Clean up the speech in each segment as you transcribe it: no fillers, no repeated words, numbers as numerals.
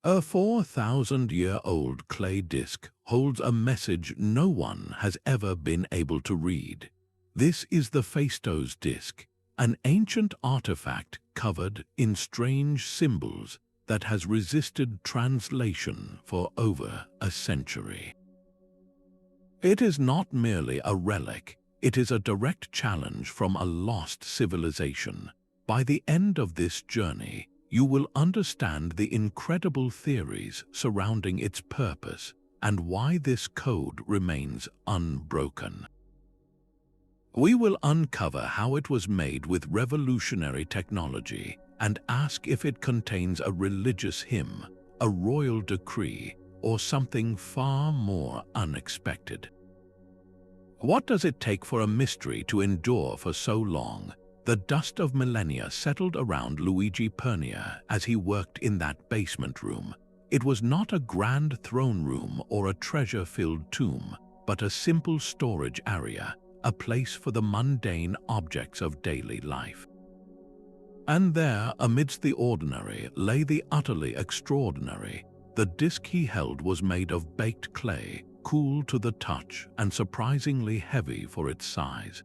A 4,000-year-old clay disc holds a message no one has ever been able to read. This is the Phaistos Disc, an ancient artifact covered in strange symbols that has resisted translation for over a century. It is not merely a relic, it is a direct challenge from a lost civilization. By the end of this journey, you will understand the incredible theories surrounding its purpose and why this code remains unbroken. We will uncover how it was made with revolutionary technology and ask if it contains a religious hymn, a royal decree, or something far more unexpected. What does it take for a mystery to endure for so long? The dust of millennia settled around Luigi Pernia as he worked in that basement room. It was not a grand throne room or a treasure-filled tomb, but a simple storage area, a place for the mundane objects of daily life. And there, amidst the ordinary, lay the utterly extraordinary. The disc he held was made of baked clay, cool to the touch and surprisingly heavy for its size.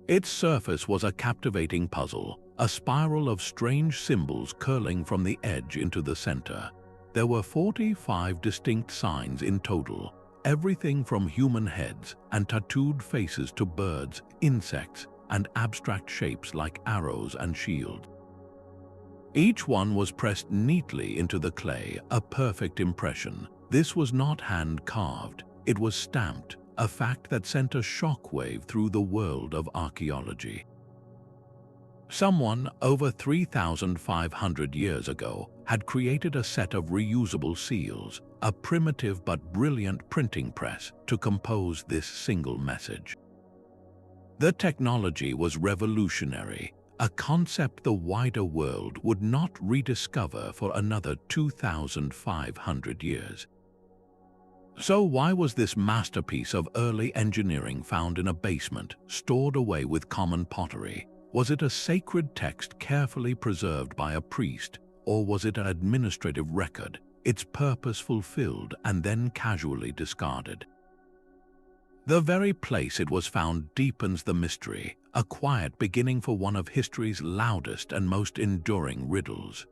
Its surface was a captivating puzzle, a spiral of strange symbols curling from the edge into the center. There were 45 distinct signs in total, everything from human heads and tattooed faces to birds, insects, and abstract shapes like arrows and shields. Each one was pressed neatly into the clay, a perfect impression. This was not hand-carved, it was stamped, a fact that sent a shockwave through the world of archaeology. Someone, over 3,500 years ago, had created a set of reusable seals, a primitive but brilliant printing press to compose this single message. The technology was revolutionary, a concept the wider world would not rediscover for another 2,500 years. So why was this masterpiece of early engineering found in a basement, stored away with common pottery? Was it a sacred text carefully preserved by a priest, or was it an administrative record, its purpose fulfilled and then casually discarded? The very place it was found deepens the mystery, a quiet beginning for one of history's loudest and most enduring riddles.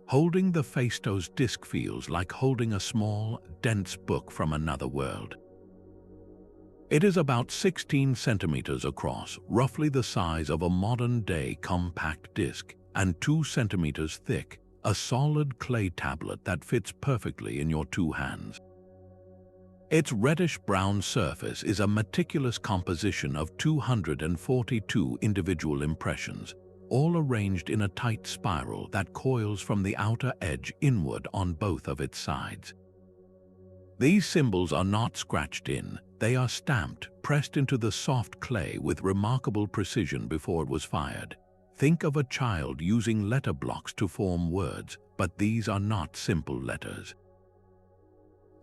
Holding the Phaistos disc feels like holding a small, dense book from another world. It is about 16 centimeters across, roughly the size of a modern-day compact disc, and 2 centimeters thick, a solid clay tablet that fits perfectly in your two hands. Its reddish-brown surface is a meticulous composition of 242 individual impressions, all arranged in a tight spiral that coils from the outer edge inward on both of its sides. These symbols are not scratched in, they are stamped, pressed into the soft clay with remarkable precision before it was fired. Think of a child using letter blocks to form words, but these are not simple letters.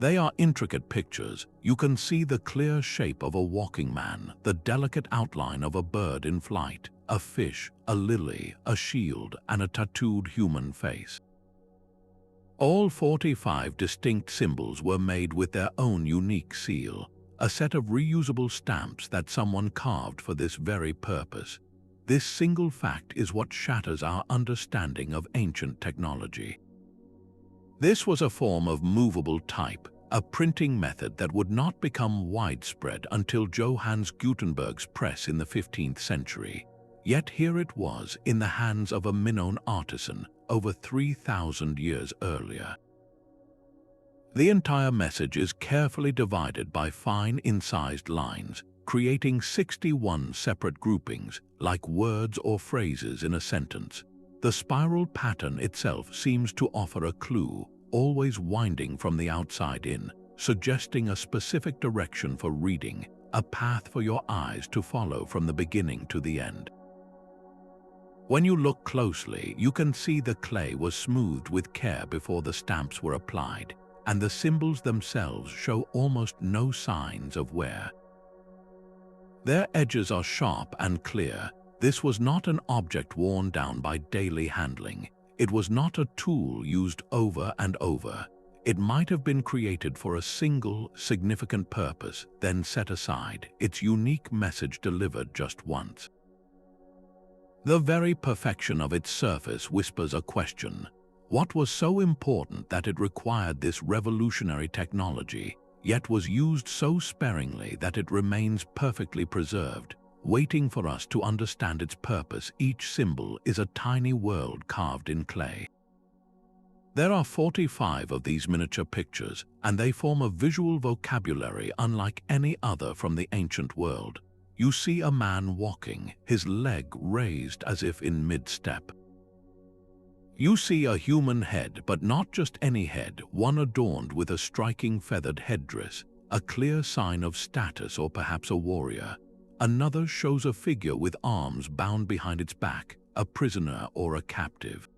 They are intricate pictures. You can see the clear shape of a walking man, the delicate outline of a bird in flight, a fish, a lily, a shield, and a tattooed human face. All 45 distinct symbols were made with their own unique seal, a set of reusable stamps that someone carved for this very purpose. This single fact is what shatters our understanding of ancient technology. This was a form of movable type, a printing method that would not become widespread until Johannes Gutenberg's press in the 15th century. Yet here it was in the hands of a Minoan artisan over 3,000 years earlier. The entire message is carefully divided by fine incised lines, creating 61 separate groupings, like words or phrases in a sentence. The spiral pattern itself seems to offer a clue, always winding from the outside in, suggesting a specific direction for reading, a path for your eyes to follow from the beginning to the end. When you look closely, you can see the clay was smoothed with care before the stamps were applied, and the symbols themselves show almost no signs of wear. Their edges are sharp and clear. This was not an object worn down by daily handling. It was not a tool used over and over. It might have been created for a single, significant purpose, then set aside, its unique message delivered just once. The very perfection of its surface whispers a question. What was so important that it required this revolutionary technology, yet was used so sparingly that it remains perfectly preserved, waiting for us to understand its purpose? Each symbol is a tiny world carved in clay. There are 45 of these miniature pictures, and they form a visual vocabulary unlike any other from the ancient world. You see a man walking, his leg raised as if in mid-step. You see a human head, but not just any head, one adorned with a striking feathered headdress, a clear sign of status or perhaps a warrior. Another shows a figure with arms bound behind its back, a prisoner or a captive.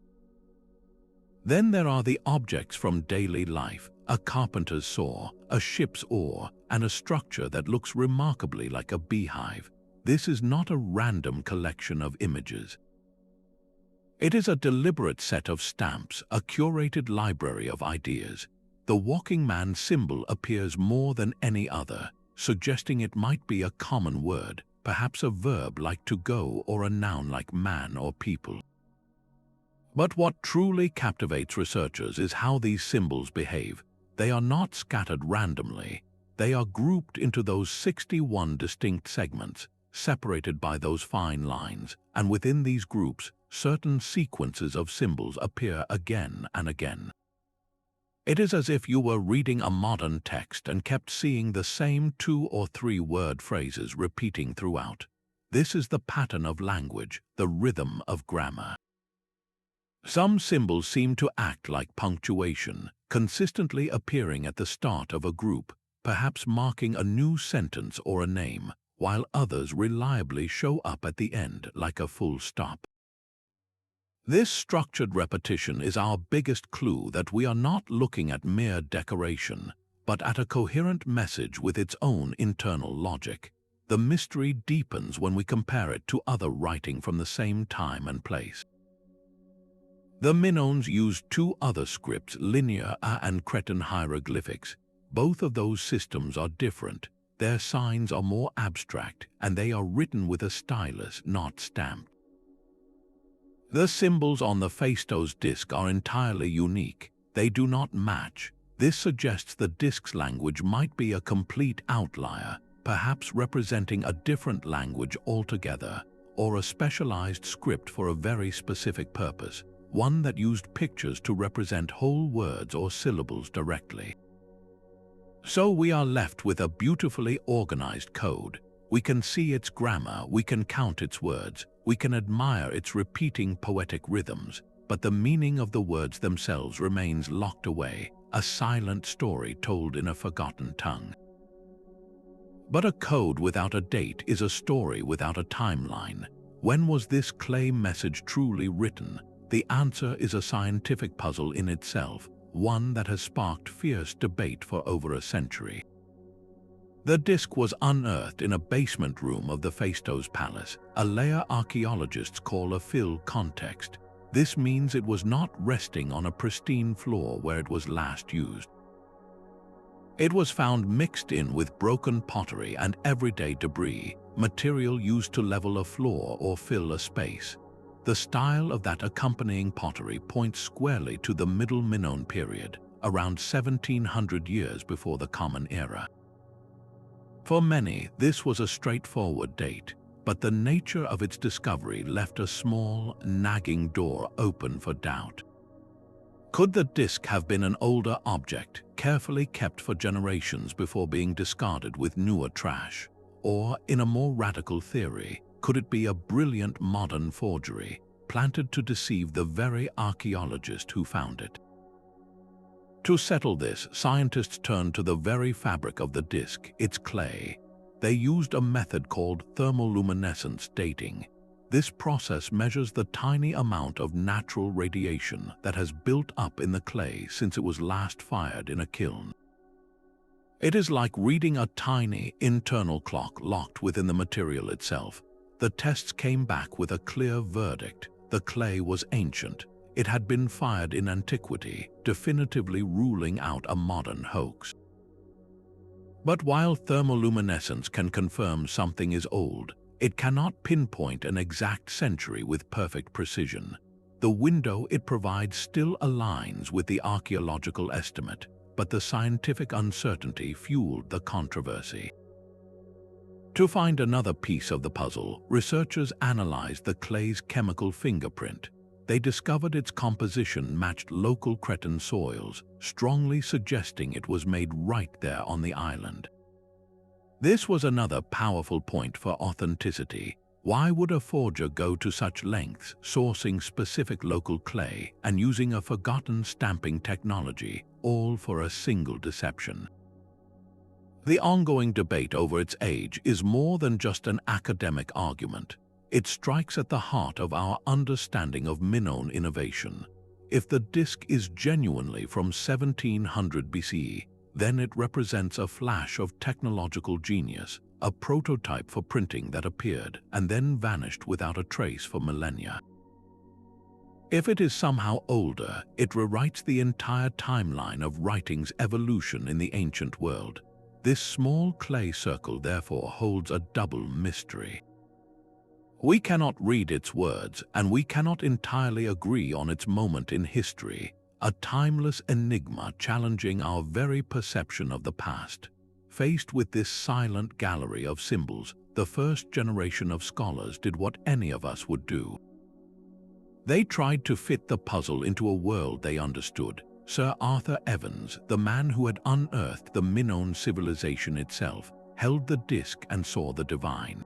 Then there are the objects from daily life, a carpenter's saw, a ship's oar, and a structure that looks remarkably like a beehive. This is not a random collection of images. It is a deliberate set of stamps, a curated library of ideas. The walking man symbol appears more than any other, suggesting it might be a common word, perhaps a verb like to go or a noun like man or people. But what truly captivates researchers is how these symbols behave. They are not scattered randomly. They are grouped into those 61 distinct segments, separated by those fine lines, and within these groups, certain sequences of symbols appear again and again. It is as if you were reading a modern text and kept seeing the same 2 or 3 word phrases repeating throughout. This is the pattern of language, the rhythm of grammar. Some symbols seem to act like punctuation, consistently appearing at the start of a group, perhaps marking a new sentence or a name, while others reliably show up at the end like a full stop. This structured repetition is our biggest clue that we are not looking at mere decoration, but at a coherent message with its own internal logic. The mystery deepens when we compare it to other writing from the same time and place. The Minoans used 2 other scripts, linear and Cretan hieroglyphics. Both of those systems are different. Their signs are more abstract, and they are written with a stylus, not stamped. The symbols on the Phaistos disc are entirely unique. They do not match. This suggests the disc's language might be a complete outlier, perhaps representing a different language altogether, or a specialized script for a very specific purpose, one that used pictures to represent whole words or syllables directly. So we are left with a beautifully organized code. We can see its grammar, we can count its words, we can admire its repeating poetic rhythms, but the meaning of the words themselves remains locked away, a silent story told in a forgotten tongue. But a code without a date is a story without a timeline. When was this clay message truly written? The answer is a scientific puzzle in itself, one that has sparked fierce debate for over a century. The disc was unearthed in a basement room of the Phaestos Palace, a layer archaeologists call a fill context. This means it was not resting on a pristine floor where it was last used. It was found mixed in with broken pottery and everyday debris, material used to level a floor or fill a space. The style of that accompanying pottery points squarely to the Middle Minoan period, around 1700 years before the Common Era. For many, this was a straightforward date, but the nature of its discovery left a small, nagging door open for doubt. Could the disc have been an older object, carefully kept for generations before being discarded with newer trash? Or, in a more radical theory, could it be a brilliant modern forgery, planted to deceive the very archaeologist who found it? To settle this, scientists turned to the very fabric of the disc, its clay. They used a method called thermoluminescence dating. This process measures the tiny amount of natural radiation that has built up in the clay since it was last fired in a kiln. It is like reading a tiny internal clock locked within the material itself. The tests came back with a clear verdict. The clay was ancient. It had been fired in antiquity, definitively ruling out a modern hoax. But while thermoluminescence can confirm something is old, it cannot pinpoint an exact century with perfect precision. The window it provides still aligns with the archaeological estimate, but the scientific uncertainty fueled the controversy. To find another piece of the puzzle, researchers analyzed the clay's chemical fingerprint. They discovered its composition matched local Cretan soils, strongly suggesting it was made right there on the island. This was another powerful point for authenticity. Why would a forger go to such lengths, sourcing specific local clay and using a forgotten stamping technology, all for a single deception? The ongoing debate over its age is more than just an academic argument. It strikes at the heart of our understanding of Minoan innovation. If the disc is genuinely from 1700 BCE, then it represents a flash of technological genius, a prototype for printing that appeared and then vanished without a trace for millennia. If it is somehow older, it rewrites the entire timeline of writing's evolution in the ancient world. This small clay circle therefore holds a double mystery. We cannot read its words, and we cannot entirely agree on its moment in history, a timeless enigma challenging our very perception of the past. Faced with this silent gallery of symbols, the first generation of scholars did what any of us would do. They tried to fit the puzzle into a world they understood. Sir Arthur Evans, the man who had unearthed the Minoan civilization itself, held the disc and saw the divine.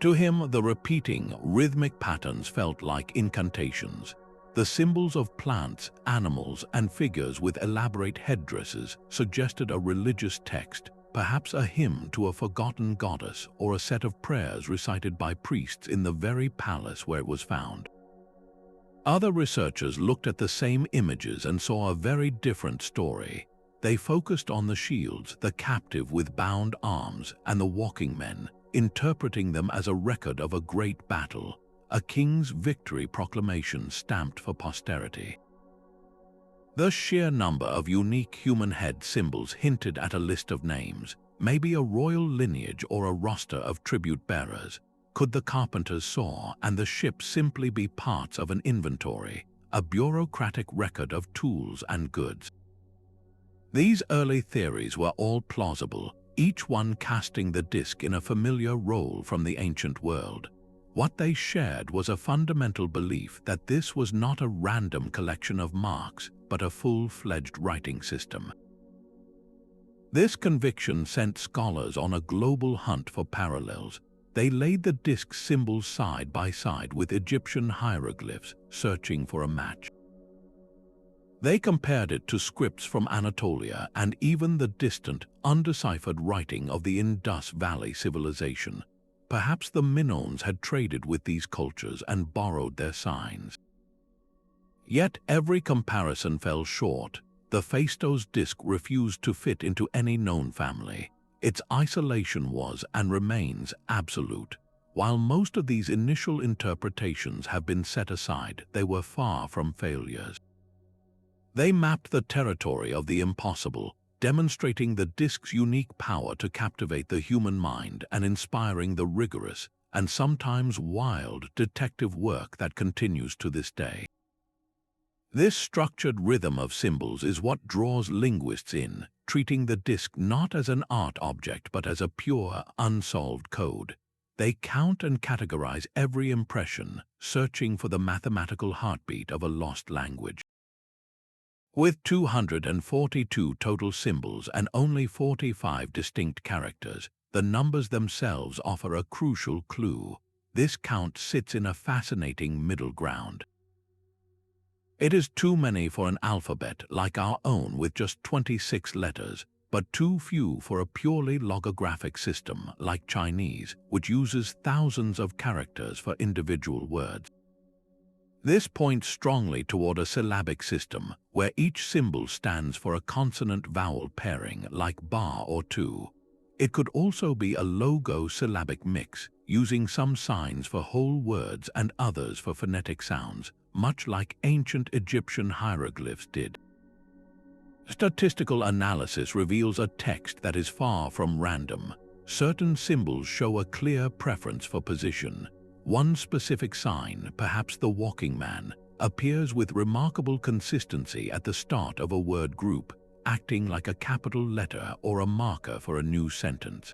To him, the repeating, rhythmic patterns felt like incantations. The symbols of plants, animals, and figures with elaborate headdresses suggested a religious text, perhaps a hymn to a forgotten goddess or a set of prayers recited by priests in the very palace where it was found. Other researchers looked at the same images and saw a very different story. They focused on the shields, the captive with bound arms, and the walking men, interpreting them as a record of a great battle, a king's victory proclamation stamped for posterity. The sheer number of unique human head symbols hinted at a list of names, maybe a royal lineage or a roster of tribute bearers. Could the carpenter's saw and the ship simply be parts of an inventory, a bureaucratic record of tools and goods? These early theories were all plausible, each one casting the disc in a familiar role from the ancient world. What they shared was a fundamental belief that this was not a random collection of marks, but a full-fledged writing system. This conviction sent scholars on a global hunt for parallels. They laid the disc's symbols side by side with Egyptian hieroglyphs, searching for a match. They compared it to scripts from Anatolia and even the distant, undeciphered writing of the Indus Valley civilization. Perhaps the Minoans had traded with these cultures and borrowed their signs. Yet every comparison fell short. The Phaistos disc refused to fit into any known family. Its isolation was and remains absolute. While most of these initial interpretations have been set aside, they were far from failures. They mapped the territory of the impossible, demonstrating the disc's unique power to captivate the human mind and inspiring the rigorous and sometimes wild detective work that continues to this day. This structured rhythm of symbols is what draws linguists in, treating the disc not as an art object but as a pure, unsolved code. They count and categorize every impression, searching for the mathematical heartbeat of a lost language. With 242 total symbols and only 45 distinct characters, the numbers themselves offer a crucial clue. This count sits in a fascinating middle ground. It is too many for an alphabet like our own with just 26 letters, but too few for a purely logographic system like Chinese, which uses thousands of characters for individual words. This points strongly toward a syllabic system, where each symbol stands for a consonant-vowel pairing like ba or tu. It could also be a logo-syllabic mix, using some signs for whole words and others for phonetic sounds, much like ancient Egyptian hieroglyphs did. Statistical analysis reveals a text that is far from random. Certain symbols show a clear preference for position. One specific sign, perhaps the walking man, appears with remarkable consistency at the start of a word group, acting like a capital letter or a marker for a new sentence.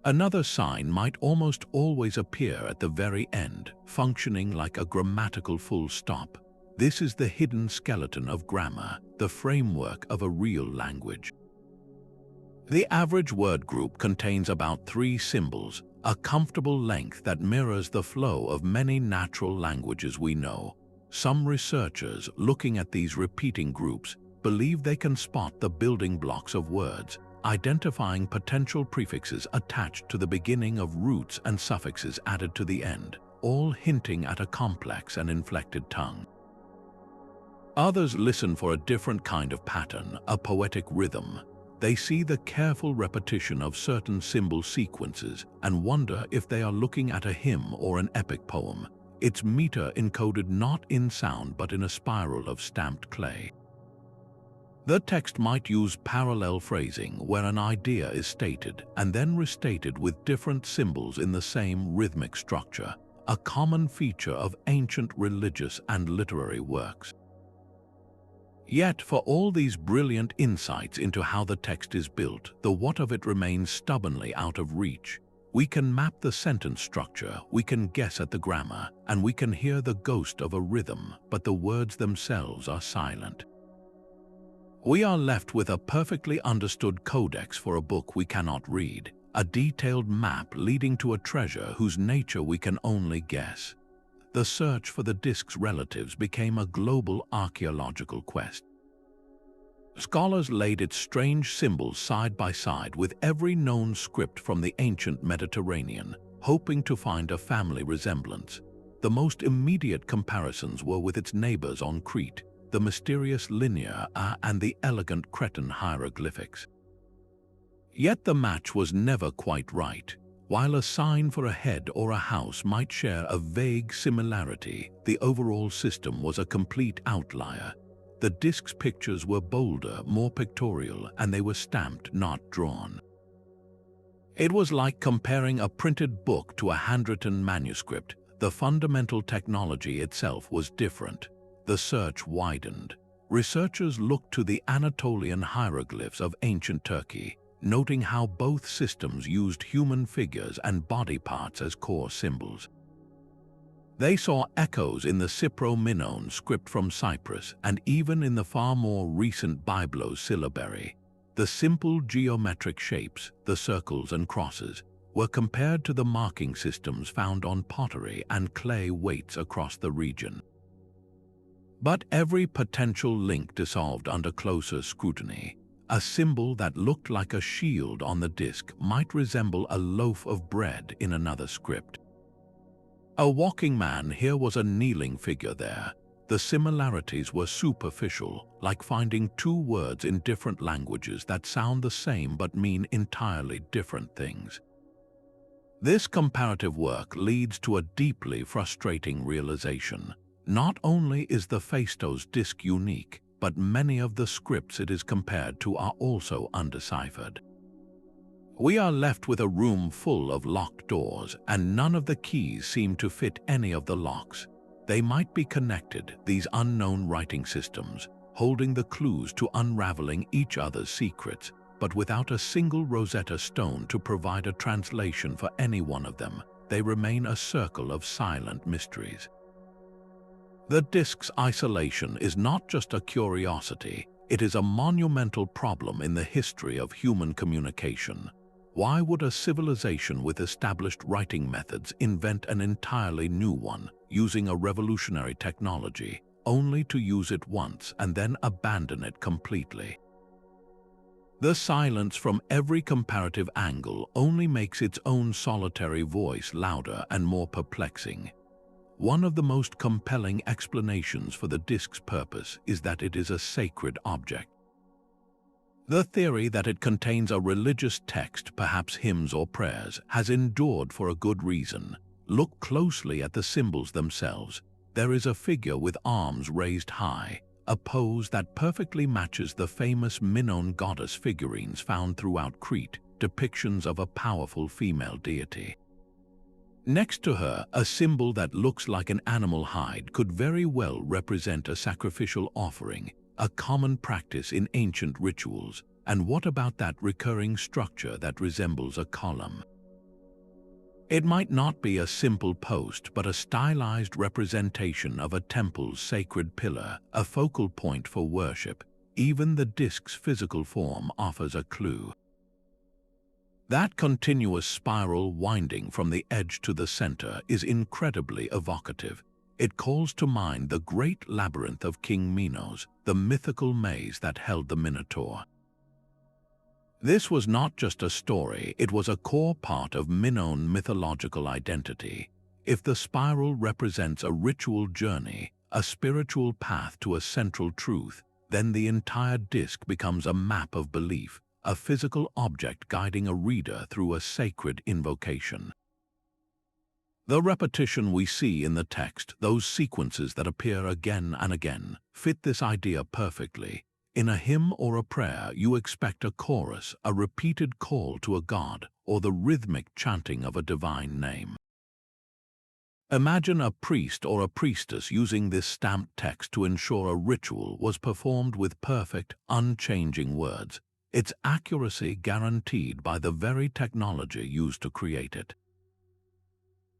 Another sign might almost always appear at the very end, functioning like a grammatical full stop. This is the hidden skeleton of grammar, the framework of a real language. The average word group contains about 3 symbols, a comfortable length that mirrors the flow of many natural languages we know. Some researchers, looking at these repeating groups, believe they can spot the building blocks of words, identifying potential prefixes attached to the beginning of roots and suffixes added to the end, all hinting at a complex and inflected tongue. Others listen for a different kind of pattern, a poetic rhythm. They see the careful repetition of certain symbol sequences and wonder if they are looking at a hymn or an epic poem, its meter encoded not in sound but in a spiral of stamped clay. The text might use parallel phrasing where an idea is stated and then restated with different symbols in the same rhythmic structure, a common feature of ancient religious and literary works. Yet, for all these brilliant insights into how the text is built, the what of it remains stubbornly out of reach. We can map the sentence structure, we can guess at the grammar, and we can hear the ghost of a rhythm, but the words themselves are silent. We are left with a perfectly understood codex for a book we cannot read, a detailed map leading to a treasure whose nature we can only guess. The search for the disk's relatives became a global archaeological quest. Scholars laid its strange symbols side by side with every known script from the ancient Mediterranean, hoping to find a family resemblance. The most immediate comparisons were with its neighbors on Crete, the mysterious linear and the elegant Cretan hieroglyphics. Yet the match was never quite right. While a sign for a head or a house might share a vague similarity, the overall system was a complete outlier. The disk's pictures were bolder, more pictorial, and they were stamped, not drawn. It was like comparing a printed book to a handwritten manuscript. The fundamental technology itself was different. The search widened. Researchers looked to the Anatolian hieroglyphs of ancient Turkey, noting how both systems used human figures and body parts as core symbols. They saw echoes in the Minoan script from Cyprus and even in the far more recent Biblo-syllabary. The simple geometric shapes, the circles and crosses, were compared to the marking systems found on pottery and clay weights across the region. But every potential link dissolved under closer scrutiny. A symbol that looked like a shield on the disk might resemble a loaf of bread in another script. A walking man here was a kneeling figure there. The similarities were superficial, like finding 2 words in different languages that sound the same but mean entirely different things. This comparative work leads to a deeply frustrating realization. Not only is the Phaistos Disc unique, but many of the scripts it is compared to are also undeciphered. We are left with a room full of locked doors, and none of the keys seem to fit any of the locks. They might be connected, these unknown writing systems, holding the clues to unraveling each other's secrets, but without a single Rosetta Stone to provide a translation for any one of them. They remain a circle of silent mysteries. The disk's isolation is not just a curiosity, it is a monumental problem in the history of human communication. Why would a civilization with established writing methods invent an entirely new one, using a revolutionary technology, only to use it once and then abandon it completely? The silence from every comparative angle only makes its own solitary voice louder and more perplexing. One of the most compelling explanations for the disk's purpose is that it is a sacred object. The theory that it contains a religious text, perhaps hymns or prayers, has endured for a good reason. Look closely at the symbols themselves. there is a figure with arms raised high, a pose that perfectly matches the famous Minoan goddess figurines found throughout Crete, depictions of a powerful female deity. Next to her, a symbol that looks like an animal hide could very well represent a sacrificial offering, a common practice in ancient rituals. And what about that recurring structure that resembles a column? It might not be a simple post, but a stylized representation of a temple's sacred pillar, a focal point for worship. Even the disc's physical form offers a clue. That continuous spiral winding from the edge to the center is incredibly evocative. It calls to mind the great labyrinth of King Minos, the mythical maze that held the Minotaur. This was not just a story, it was a core part of Minoan mythological identity. If the spiral represents a ritual journey, a spiritual path to a central truth, then the entire disc becomes a map of belief, a physical object guiding a reader through a sacred invocation. The repetition we see in the text, those sequences that appear again and again, fit this idea perfectly. In a hymn or a prayer, you expect a chorus, a repeated call to a god, or the rhythmic chanting of a divine name. Imagine a priest or a priestess using this stamped text to ensure a ritual was performed with perfect, unchanging words, its accuracy guaranteed by the very technology used to create it.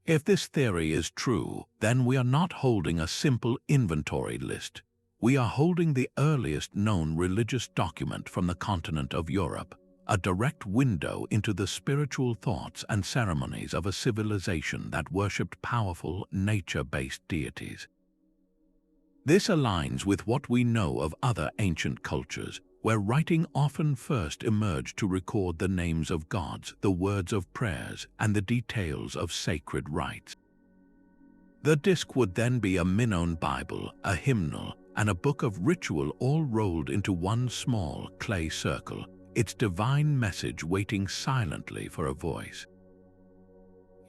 If this theory is true, then we are not holding a simple inventory list. We are holding the earliest known religious document from the continent of Europe, a direct window into the spiritual thoughts and ceremonies of a civilization that worshipped powerful, nature-based deities. This aligns with what we know of other ancient cultures, where writing often first emerged to record the names of gods, the words of prayers, and the details of sacred rites. The disc would then be a Minoan Bible, a hymnal, and a book of ritual all rolled into one small clay circle, its divine message waiting silently for a voice.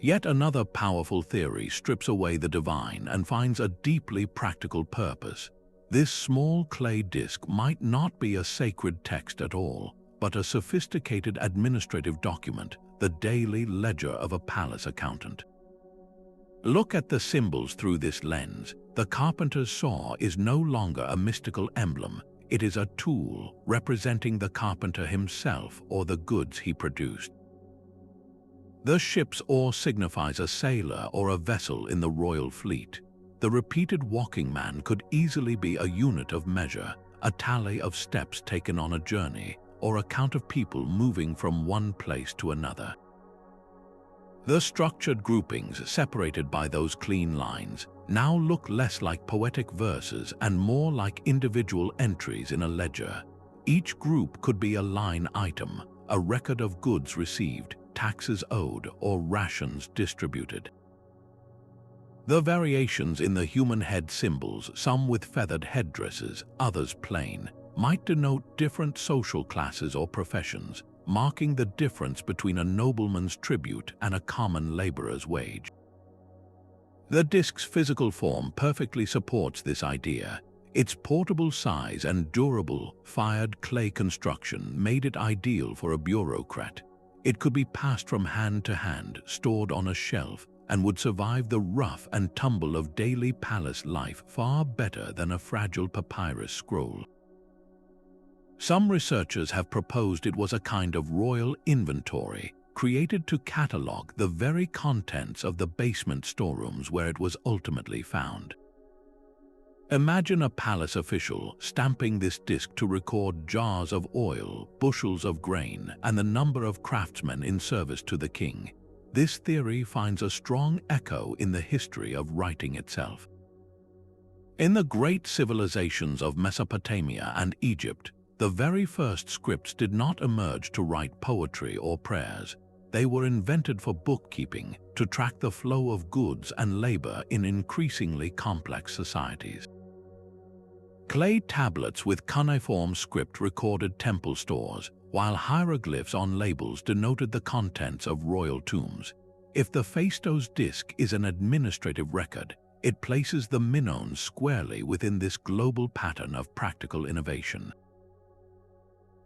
Yet another powerful theory strips away the divine and finds a deeply practical purpose. This small clay disc might not be a sacred text at all, but a sophisticated administrative document, the daily ledger of a palace accountant. Look at the symbols through this lens. The carpenter's saw is no longer a mystical emblem. It is a tool representing the carpenter himself or the goods he produced. The ship's oar signifies a sailor or a vessel in the royal fleet. The repeated walking man could easily be a unit of measure, a tally of steps taken on a journey, or a count of people moving from one place to another. The structured groupings, separated by those clean lines, now look less like poetic verses and more like individual entries in a ledger. Each group could be a line item, a record of goods received, taxes owed, or rations distributed. The variations in the human head symbols, some with feathered headdresses, others plain, might denote different social classes or professions, marking the difference between a nobleman's tribute and a common laborer's wage. The disc's physical form perfectly supports this idea. Its portable size and durable, fired clay construction made it ideal for a bureaucrat. It could be passed from hand to hand, stored on a shelf, and would survive the rough and tumble of daily palace life far better than a fragile papyrus scroll. Some researchers have proposed it was a kind of royal inventory, created to catalog the very contents of the basement storerooms where it was ultimately found. Imagine a palace official stamping this disc to record jars of oil, bushels of grain, and the number of craftsmen in service to the king. This theory finds a strong echo in the history of writing itself. In the great civilizations of Mesopotamia and Egypt, the very first scripts did not emerge to write poetry or prayers. They were invented for bookkeeping, to track the flow of goods and labor in increasingly complex societies. Clay tablets with cuneiform script recorded temple stores, while hieroglyphs on labels denoted the contents of royal tombs. If the Phaistos Disc is an administrative record, It places the Minoans squarely within this global pattern of practical innovation.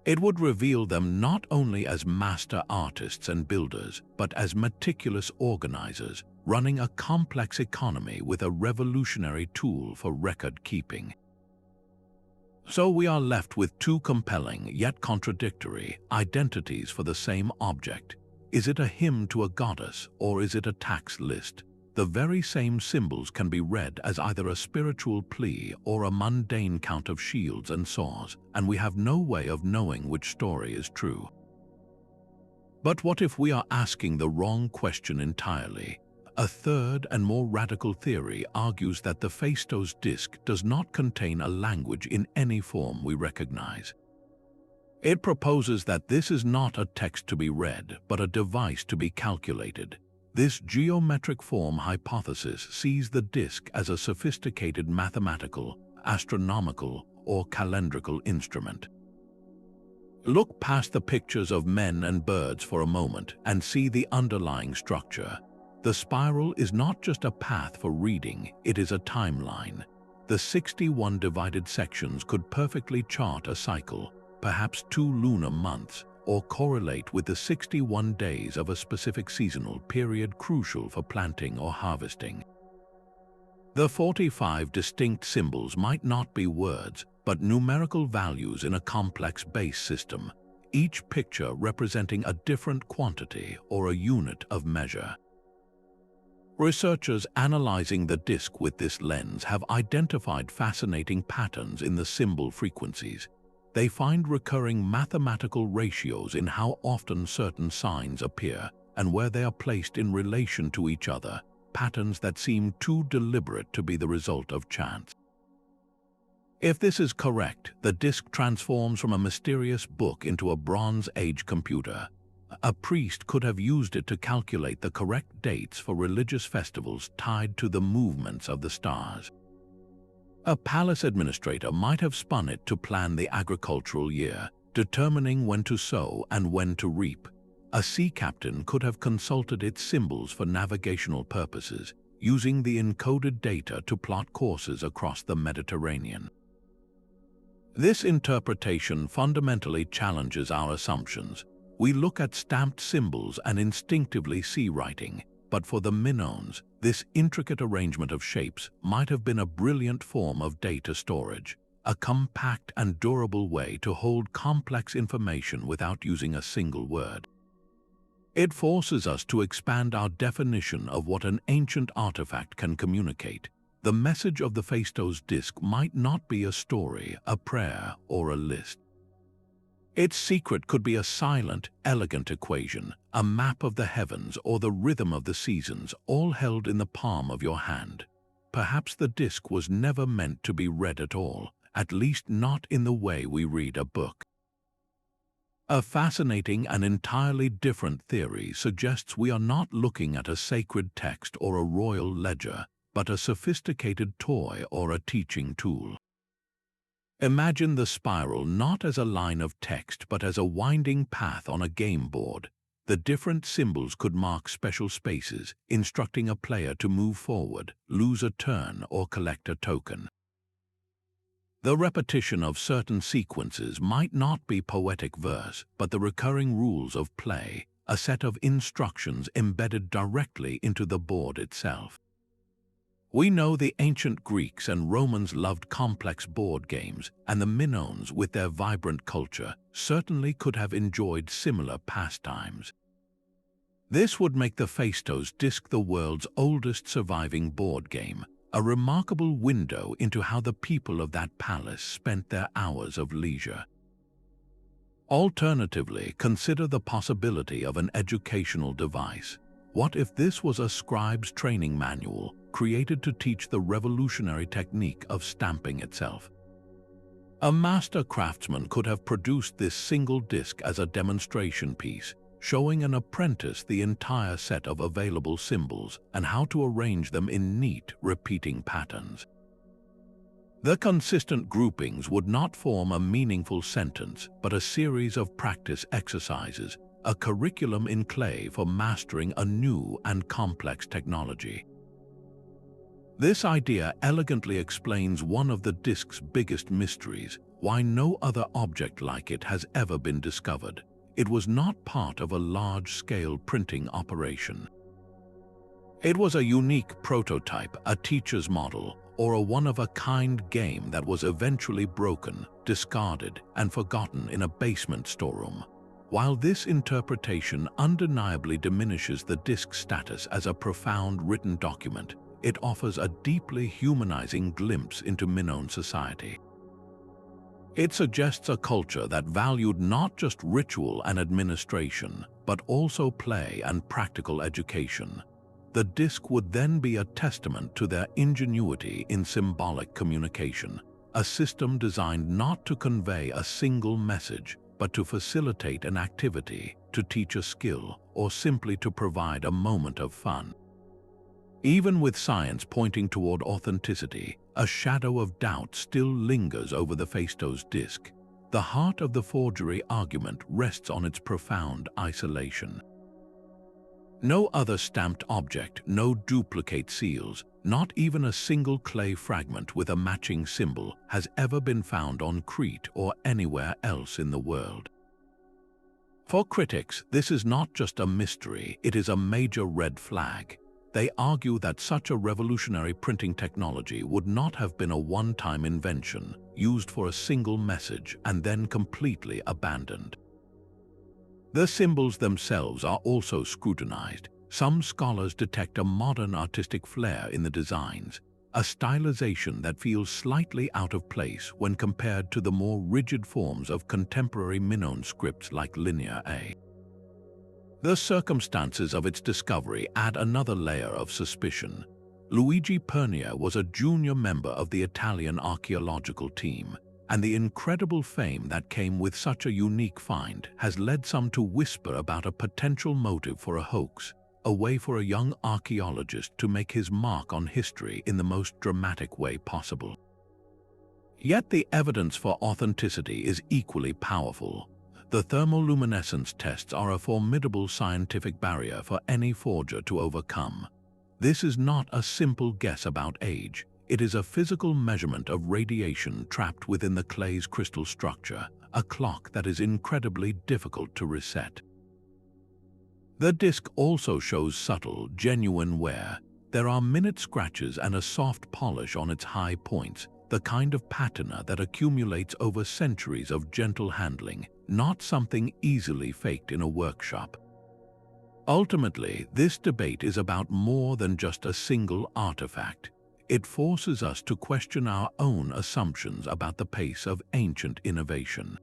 It would reveal them not only as master artists and builders, but as meticulous organizers, running a complex economy with a revolutionary tool for record-keeping. So we are left with two compelling, yet contradictory, identities for the same object. Is it a hymn to a goddess, or is it a tax list? The very same symbols can be read as either a spiritual plea or a mundane count of shields and saws, and we have no way of knowing which story is true. But what if we are asking the wrong question entirely? A third and more radical theory argues that the Phaistos Disc does not contain a language in any form we recognize. It proposes that this is not a text to be read, but a device to be calculated. This geometric form hypothesis sees the disk as a sophisticated mathematical, astronomical, or calendrical instrument. Look past the pictures of men and birds for a moment and see the underlying structure. The spiral is not just a path for reading, it is a timeline. The 61 divided sections could perfectly chart a cycle, perhaps 2 lunar months, or correlate with the 61 days of a specific seasonal period crucial for planting or harvesting. The 45 distinct symbols might not be words, but numerical values in a complex base system, each picture representing a different quantity or a unit of measure. Researchers analyzing the disk with this lens have identified fascinating patterns in the symbol frequencies. They find recurring mathematical ratios in how often certain signs appear and where they are placed in relation to each other, patterns that seem too deliberate to be the result of chance. If this is correct, the disk transforms from a mysterious book into a Bronze Age computer. A priest could have used it to calculate the correct dates for religious festivals tied to the movements of the stars. A palace administrator might have spun it to plan the agricultural year, determining when to sow and when to reap. A sea captain could have consulted its symbols for navigational purposes, using the encoded data to plot courses across the Mediterranean. This interpretation fundamentally challenges our assumptions. We look at stamped symbols and instinctively see writing, but for the Minoans, this intricate arrangement of shapes might have been a brilliant form of data storage, a compact and durable way to hold complex information without using a single word. It forces us to expand our definition of what an ancient artifact can communicate. The message of the Phaistos Disc might not be a story, a prayer, or a list. Its secret could be a silent, elegant equation, a map of the heavens or the rhythm of the seasons, all held in the palm of your hand. Perhaps the disc was never meant to be read at all, at least not in the way we read a book. A fascinating and entirely different theory suggests we are not looking at a sacred text or a royal ledger, but a sophisticated toy or a teaching tool. Imagine the spiral not as a line of text but as a winding path on a game board. The different symbols could mark special spaces, instructing a player to move forward, lose a turn, or collect a token. The repetition of certain sequences might not be poetic verse, but the recurring rules of play, a set of instructions embedded directly into the board itself. We know the ancient Greeks and Romans loved complex board games, and the Minoans, with their vibrant culture, certainly could have enjoyed similar pastimes. This would make the Phaistos Disc the world's oldest surviving board game, a remarkable window into how the people of that palace spent their hours of leisure. Alternatively, consider the possibility of an educational device. What if this was a scribe's training manual, created to teach the revolutionary technique of stamping itself? A master craftsman could have produced this single disc as a demonstration piece, showing an apprentice the entire set of available symbols and how to arrange them in neat, repeating patterns. The consistent groupings would not form a meaningful sentence, but a series of practice exercises, a curriculum in clay for mastering a new and complex technology. This idea elegantly explains one of the disk's biggest mysteries: why no other object like it has ever been discovered. It was not part of a large-scale printing operation. It was a unique prototype, a teacher's model, or a one-of-a-kind game that was eventually broken, discarded, and forgotten in a basement storeroom. While this interpretation undeniably diminishes the disk's status as a profound written document, it offers a deeply humanizing glimpse into Minoan society. It suggests a culture that valued not just ritual and administration, but also play and practical education. The disk would then be a testament to their ingenuity in symbolic communication, a system designed not to convey a single message, but to facilitate an activity, to teach a skill, or simply to provide a moment of fun. Even with science pointing toward authenticity, a shadow of doubt still lingers over the Phaistos Disc. The heart of the forgery argument rests on its profound isolation. No other stamped object, no duplicate seals, not even a single clay fragment with a matching symbol has ever been found on Crete or anywhere else in the world. For critics, this is not just a mystery, it is a major red flag. They argue that such a revolutionary printing technology would not have been a one-time invention, used for a single message and then completely abandoned. The symbols themselves are also scrutinized. Some scholars detect a modern artistic flair in the designs, a stylization that feels slightly out of place when compared to the more rigid forms of contemporary Minoan scripts like Linear A. The circumstances of its discovery add another layer of suspicion. Luigi Pernia was a junior member of the Italian archaeological team, and the incredible fame that came with such a unique find has led some to whisper about a potential motive for a hoax, a way for a young archaeologist to make his mark on history in the most dramatic way possible. Yet the evidence for authenticity is equally powerful. The thermoluminescence tests are a formidable scientific barrier for any forger to overcome. This is not a simple guess about age. It is a physical measurement of radiation trapped within the clay's crystal structure, a clock that is incredibly difficult to reset. The disc also shows subtle, genuine wear. There are minute scratches and a soft polish on its high points, the kind of patina that accumulates over centuries of gentle handling, not something easily faked in a workshop. Ultimately, this debate is about more than just a single artifact. It forces us to question our own assumptions about the pace of ancient innovation.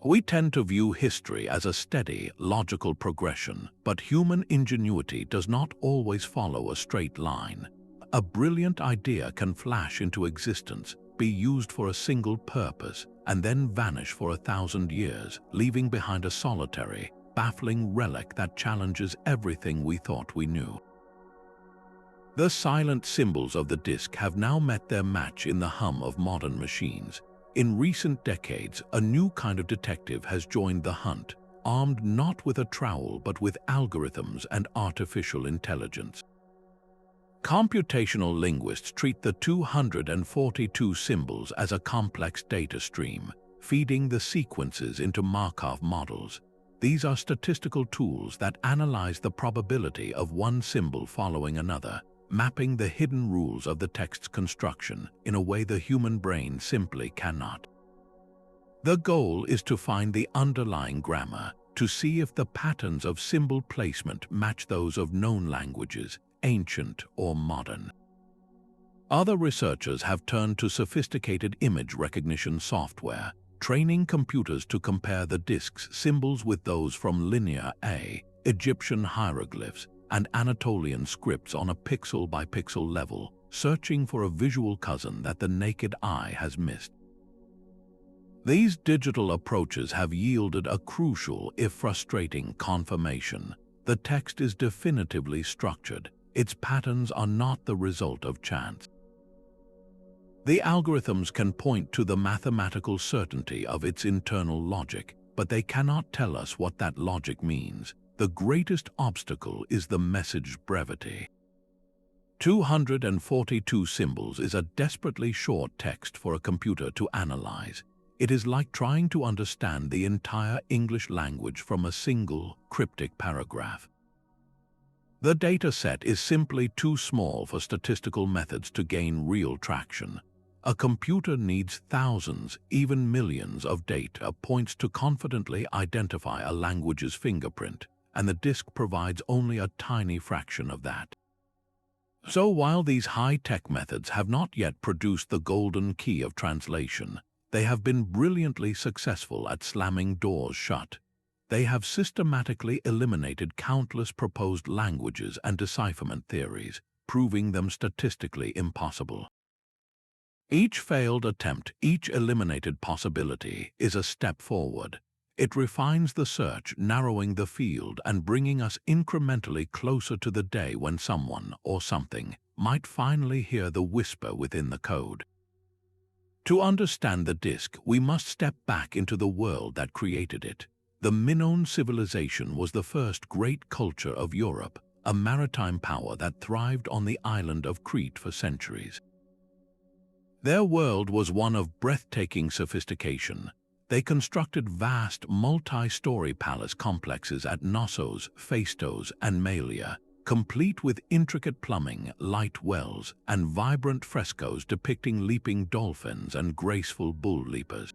We tend to view history as a steady, logical progression, but human ingenuity does not always follow a straight line. A brilliant idea can flash into existence, be used for a single purpose, and then vanish for 1,000 years, leaving behind a solitary, baffling relic that challenges everything we thought we knew. The silent symbols of the disk have now met their match in the hum of modern machines. In recent decades, a new kind of detective has joined the hunt, armed not with a trowel but with algorithms and artificial intelligence. Computational linguists treat the 242 symbols as a complex data stream, feeding the sequences into Markov models. These are statistical tools that analyze the probability of one symbol following another, mapping the hidden rules of the text's construction in a way the human brain simply cannot. The goal is to find the underlying grammar, to see if the patterns of symbol placement match those of known languages, ancient or modern. Other researchers have turned to sophisticated image recognition software, training computers to compare the disk's symbols with those from Linear A, Egyptian hieroglyphs, and Anatolian scripts on a pixel-by-pixel level, searching for a visual cousin that the naked eye has missed. These digital approaches have yielded a crucial, if frustrating, confirmation. The text is definitively structured. Its patterns are not the result of chance. The algorithms can point to the mathematical certainty of its internal logic, but they cannot tell us what that logic means. The greatest obstacle is the message's brevity. 242 symbols is a desperately short text for a computer to analyze. It is like trying to understand the entire English language from a single, cryptic paragraph. The data set is simply too small for statistical methods to gain real traction. A computer needs thousands, even millions of data points to confidently identify a language's fingerprint, and the disk provides only a tiny fraction of that. So while these high-tech methods have not yet produced the golden key of translation, they have been brilliantly successful at slamming doors shut. They have systematically eliminated countless proposed languages and decipherment theories, proving them statistically impossible. Each failed attempt, each eliminated possibility, is a step forward. It refines the search, narrowing the field and bringing us incrementally closer to the day when someone or something might finally hear the whisper within the code. To understand the disk, we must step back into the world that created it. The Minoan civilization was the first great culture of Europe, a maritime power that thrived on the island of Crete for centuries. Their world was one of breathtaking sophistication. They constructed vast, multi-story palace complexes at Knossos, Phaistos, and Malia, complete with intricate plumbing, light wells, and vibrant frescoes depicting leaping dolphins and graceful bull leapers.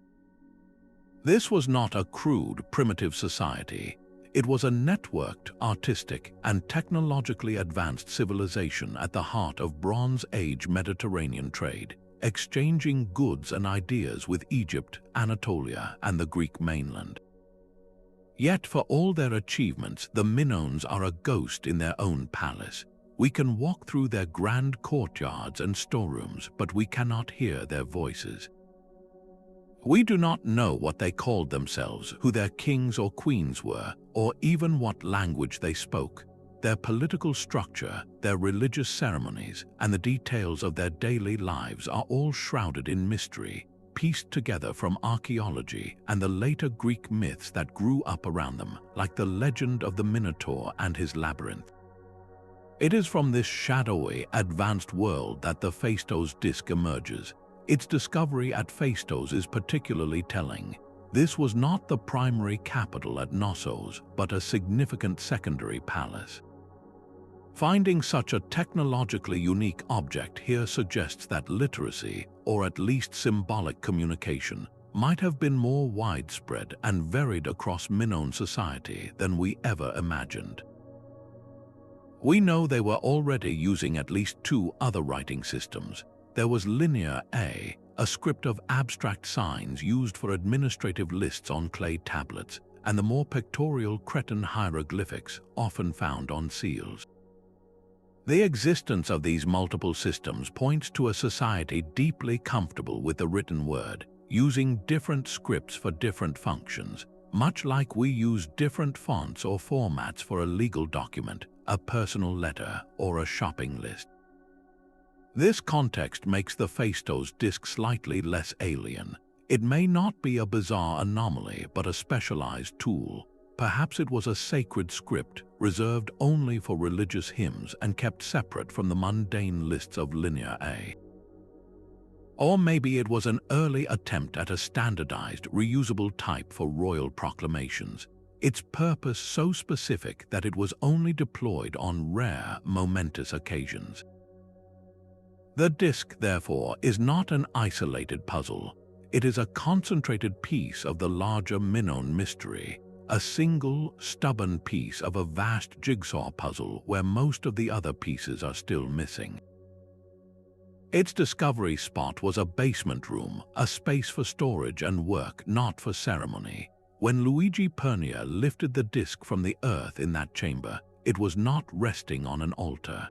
This was not a crude, primitive society. It was a networked, artistic, and technologically advanced civilization at the heart of Bronze Age Mediterranean trade, exchanging goods and ideas with Egypt, Anatolia, and the Greek mainland. Yet for all their achievements, the Minoans are a ghost in their own palace. We can walk through their grand courtyards and storerooms, but we cannot hear their voices. We do not know what they called themselves, who their kings or queens were, or even what language they spoke. Their political structure, their religious ceremonies, and the details of their daily lives are all shrouded in mystery, pieced together from archaeology and the later Greek myths that grew up around them, like the legend of the Minotaur and his labyrinth. It is from this shadowy, advanced world that the Phaistos Disc emerges. Its discovery at Phaestos is particularly telling. This was not the primary capital at Knossos, but a significant secondary palace. Finding such a technologically unique object here suggests that literacy, or at least symbolic communication, might have been more widespread and varied across Minoan society than we ever imagined. We know they were already using at least two other writing systems. There was Linear A, a script of abstract signs used for administrative lists on clay tablets, and the more pictorial Cretan hieroglyphics often found on seals. The existence of these multiple systems points to a society deeply comfortable with the written word, using different scripts for different functions, much like we use different fonts or formats for a legal document, a personal letter, or a shopping list. This context makes the Phaistos Disc slightly less alien. It may not be a bizarre anomaly, but a specialized tool. Perhaps it was a sacred script, reserved only for religious hymns and kept separate from the mundane lists of Linear A. Or maybe it was an early attempt at a standardized, reusable type for royal proclamations, its purpose so specific that it was only deployed on rare, momentous occasions. The disc, therefore, is not an isolated puzzle. It is a concentrated piece of the larger Minoan mystery, a single, stubborn piece of a vast jigsaw puzzle where most of the other pieces are still missing. Its discovery spot was a basement room, a space for storage and work, not for ceremony. When Luigi Pernia lifted the disc from the earth in that chamber, it was not resting on an altar.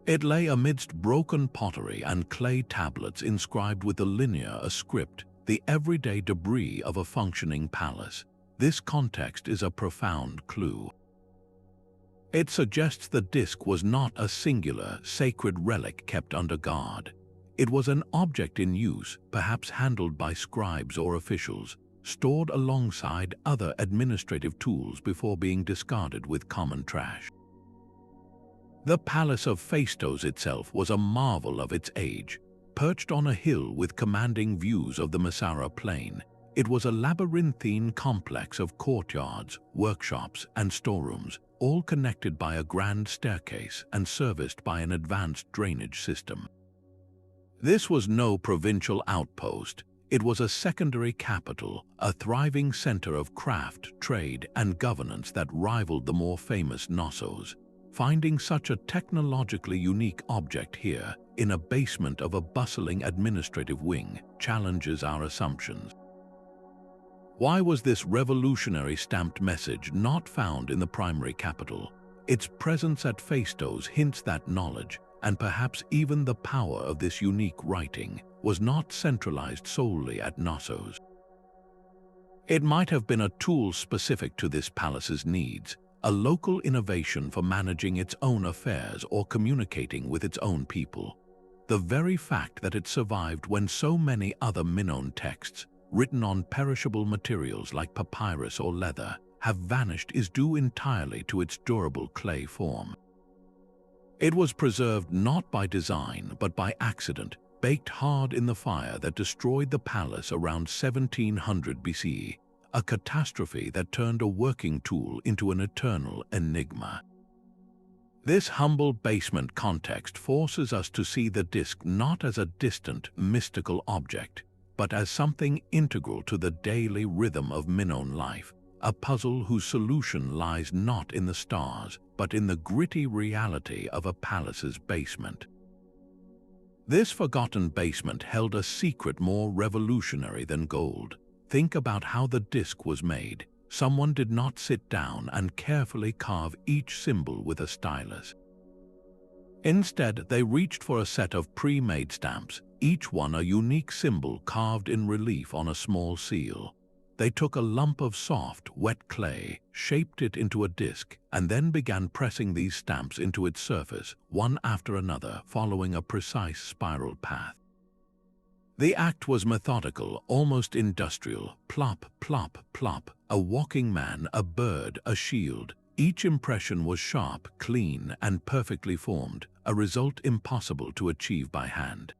It lay amidst broken pottery and clay tablets inscribed with the Linear A script, the everyday debris of a functioning palace. This context is a profound clue. It suggests the disc was not a singular, sacred relic kept under guard. It was an object in use, perhaps handled by scribes or officials, stored alongside other administrative tools before being discarded with common trash. The palace of Phaestos itself was a marvel of its age. Perched on a hill with commanding views of the Messara plain, it was a labyrinthine complex of courtyards, workshops, and storerooms, all connected by a grand staircase and serviced by an advanced drainage system. This was no provincial outpost. It was a secondary capital, a thriving center of craft, trade, and governance that rivaled the more famous Knossos. Finding such a technologically unique object here, in a basement of a bustling administrative wing, challenges our assumptions. Why was this revolutionary stamped message not found in the primary capital? Its presence at Phaestos hints that knowledge, and perhaps even the power of this unique writing, was not centralized solely at Knossos. It might have been a tool specific to this palace's needs, a local innovation for managing its own affairs or communicating with its own people. The very fact that it survived when so many other Minoan texts, written on perishable materials like papyrus or leather, have vanished is due entirely to its durable clay form. It was preserved not by design but by accident, baked hard in the fire that destroyed the palace around 1700 BCE, a catastrophe that turned a working tool into an eternal enigma. This humble basement context forces us to see the disc not as a distant, mystical object, but as something integral to the daily rhythm of Minoan life, a puzzle whose solution lies not in the stars, but in the gritty reality of a palace's basement. This forgotten basement held a secret more revolutionary than gold. Think about how the disc was made. Someone did not sit down and carefully carve each symbol with a stylus. Instead, they reached for a set of pre-made stamps, each one a unique symbol carved in relief on a small seal. They took a lump of soft, wet clay, shaped it into a disc, and then began pressing these stamps into its surface, one after another, following a precise spiral path. The act was methodical, almost industrial. Plop, plop, plop. A walking man, a bird, a shield. Each impression was sharp, clean, and perfectly formed, a result impossible to achieve by hand.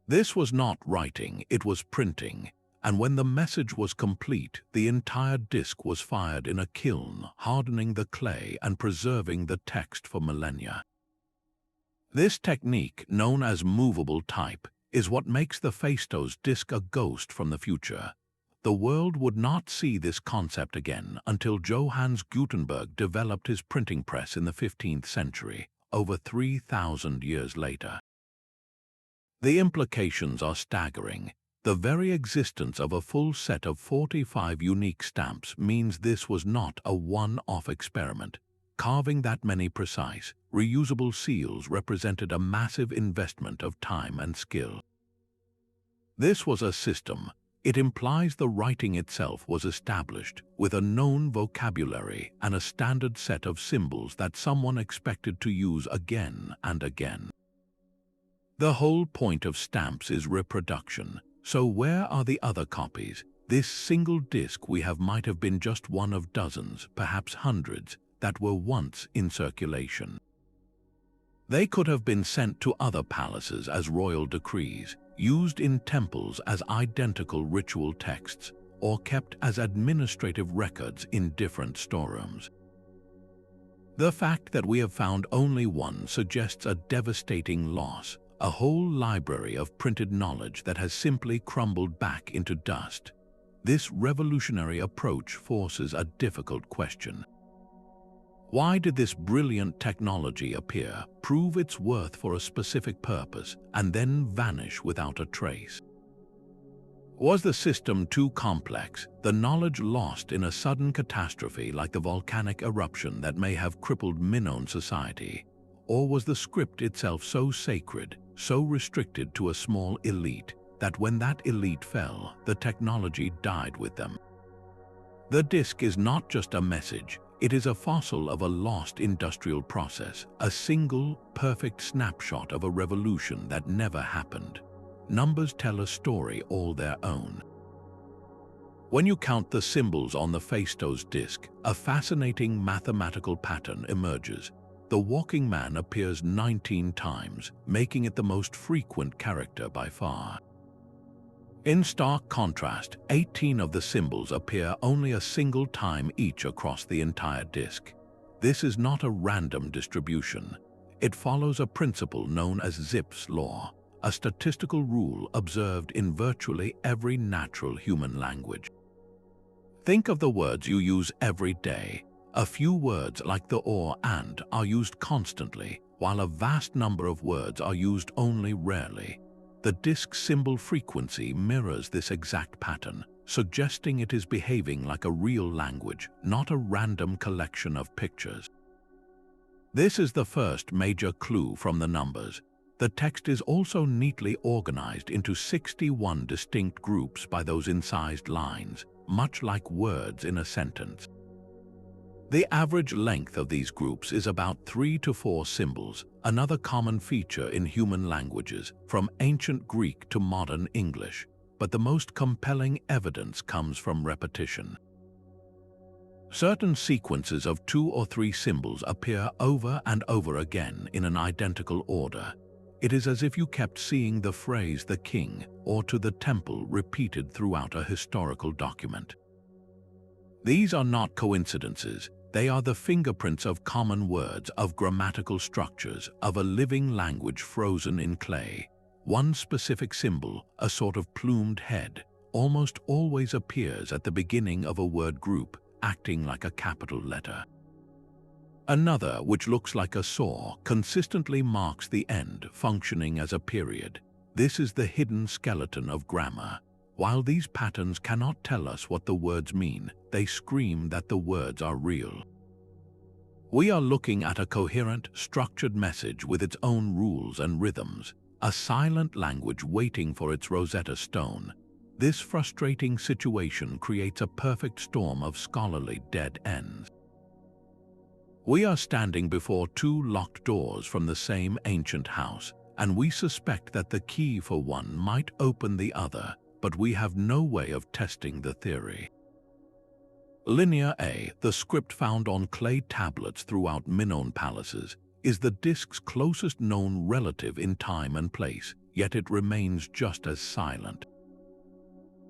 This was not writing, it was printing, and when the message was complete, the entire disc was fired in a kiln, hardening the clay and preserving the text for millennia. This technique, known as movable type, is what makes the Phaistos Disc a ghost from the future. The world would not see this concept again until Johannes Gutenberg developed his printing press in the 15th century, over 3,000 years later. The implications are staggering. The very existence of a full set of 45 unique stamps means this was not a one-off experiment. Carving that many precise, reusable seals represented a massive investment of time and skill. This was a system. It implies the writing itself was established, with a known vocabulary and a standard set of symbols that someone expected to use again and again. The whole point of stamps is reproduction, so where are the other copies? This single disc we have might have been just one of dozens, perhaps hundreds, that were once in circulation. They could have been sent to other palaces as royal decrees, used in temples as identical ritual texts, or kept as administrative records in different storerooms. The fact that we have found only one suggests a devastating loss, a whole library of printed knowledge that has simply crumbled back into dust. This revolutionary approach forces a difficult question. Why did this brilliant technology appear, prove its worth for a specific purpose, and then vanish without a trace? Was the system too complex, the knowledge lost in a sudden catastrophe like the volcanic eruption that may have crippled Minoan society? Or was the script itself so sacred, so restricted to a small elite, that when that elite fell, the technology died with them? The disc is not just a message. It is a fossil of a lost industrial process, a single, perfect snapshot of a revolution that never happened. Numbers tell a story all their own. When you count the symbols on the Phaistos disc, a fascinating mathematical pattern emerges. the walking man appears 19 times, making it the most frequent character by far. In stark contrast, 18 of the symbols appear only a single time each across the entire disk. This is not a random distribution. It follows a principle known as Zipf's law, a statistical rule observed in virtually every natural human language. Think of the words you use every day. A few words like the or and are used constantly, while a vast number of words are used only rarely. The disk symbol frequency mirrors this exact pattern, suggesting it is behaving like a real language, not a random collection of pictures. This is the first major clue from the numbers. The text is also neatly organized into 61 distinct groups by those incised lines, much like words in a sentence. The average length of these groups is about 3 to 4 symbols, another common feature in human languages, from ancient Greek to modern English, but the most compelling evidence comes from repetition. Certain sequences of 2 or 3 symbols appear over and over again in an identical order. It is as if you kept seeing the phrase "the king" or "to the temple" repeated throughout a historical document. These are not coincidences. They are the fingerprints of common words, of grammatical structures, of a living language frozen in clay. One specific symbol, a sort of plumed head, almost always appears at the beginning of a word group, acting like a capital letter. Another, which looks like a saw, consistently marks the end, functioning as a period. This is the hidden skeleton of grammar. While these patterns cannot tell us what the words mean, they scream that the words are real. We are looking at a coherent, structured message with its own rules and rhythms, a silent language waiting for its Rosetta Stone. This frustrating situation creates a perfect storm of scholarly dead ends. We are standing before 2 locked doors from the same ancient house, and we suspect that the key for one might open the other, but we have no way of testing the theory. Linear A, the script found on clay tablets throughout Minoan palaces, is the disk's closest known relative in time and place, yet it remains just as silent.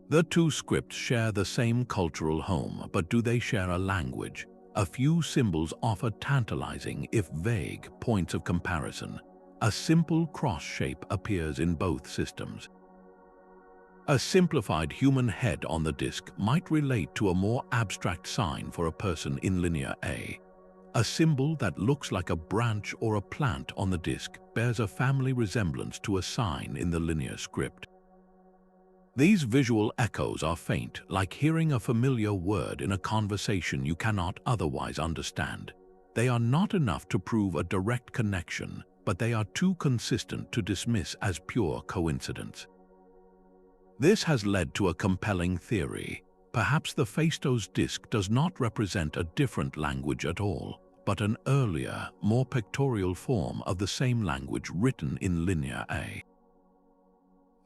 The 2 scripts share the same cultural home, but do they share a language? A few symbols offer tantalizing, if vague, points of comparison. A simple cross shape appears in both systems. A simplified human head on the disk might relate to a more abstract sign for a person in Linear A. A symbol that looks like a branch or a plant on the disk bears a family resemblance to a sign in the linear script. These visual echoes are faint, like hearing a familiar word in a conversation you cannot otherwise understand. They are not enough to prove a direct connection, but they are too consistent to dismiss as pure coincidence. This has led to a compelling theory. Perhaps the Phaistos Disc does not represent a different language at all, but an earlier, more pictorial form of the same language written in Linear A.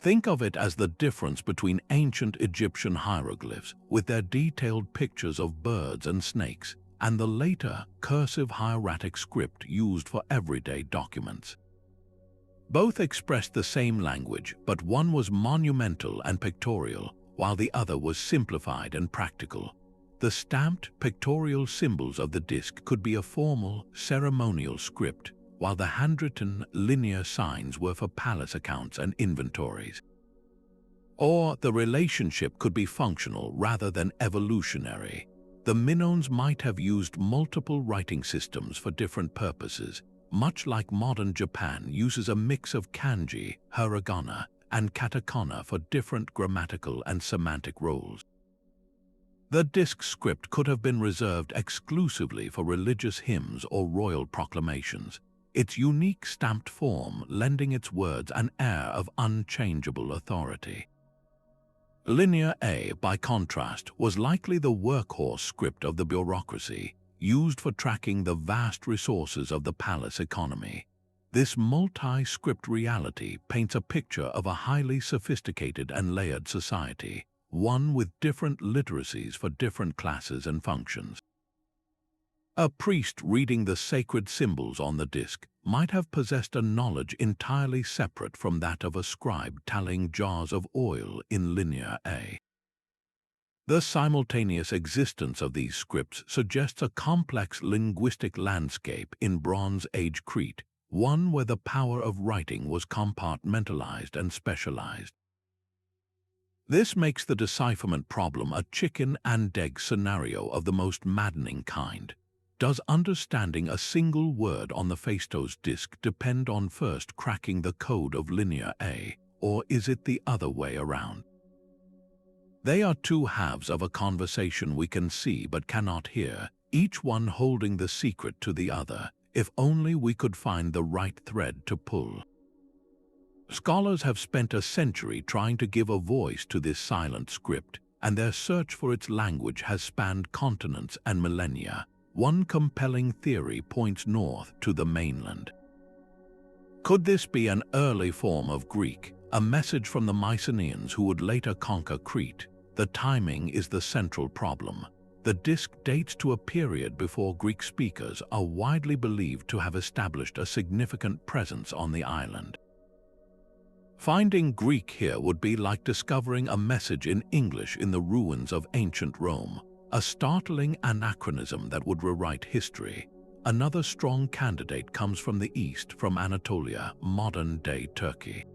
Think of it as the difference between ancient Egyptian hieroglyphs, with their detailed pictures of birds and snakes, and the later, cursive hieratic script used for everyday documents. Both expressed the same language, but one was monumental and pictorial, while the other was simplified and practical. The stamped, pictorial symbols of the disk could be a formal, ceremonial script, while the handwritten, linear signs were for palace accounts and inventories. Or the relationship could be functional rather than evolutionary. The Minoans might have used multiple writing systems for different purposes, much like modern Japan uses a mix of kanji, hiragana, and katakana for different grammatical and semantic roles. The disk script could have been reserved exclusively for religious hymns or royal proclamations, its unique stamped form lending its words an air of unchangeable authority. Linear A, by contrast, was likely the workhorse script of the bureaucracy, used for tracking the vast resources of the palace economy. This multi-script reality paints a picture of a highly sophisticated and layered society, one with different literacies for different classes and functions. A priest reading the sacred symbols on the disc might have possessed a knowledge entirely separate from that of a scribe tallying jars of oil in Linear A. The simultaneous existence of these scripts suggests a complex linguistic landscape in Bronze Age Crete, one where the power of writing was compartmentalized and specialized. This makes the decipherment problem a chicken and egg scenario of the most maddening kind. Does understanding a single word on the Phaistos disc depend on first cracking the code of Linear A, or is it the other way around? They are two halves of a conversation we can see but cannot hear, each one holding the secret to the other, if only we could find the right thread to pull. Scholars have spent a century trying to give a voice to this silent script, and their search for its language has spanned continents and millennia. One compelling theory points north to the mainland. Could this be an early form of Greek, a message from the Mycenaeans who would later conquer Crete? The timing is the central problem. The disc dates to a period before Greek speakers are widely believed to have established a significant presence on the island. Finding Greek here would be like discovering a message in English in the ruins of ancient Rome, a startling anachronism that would rewrite history. Another strong candidate comes from the east, from Anatolia, modern-day Turkey.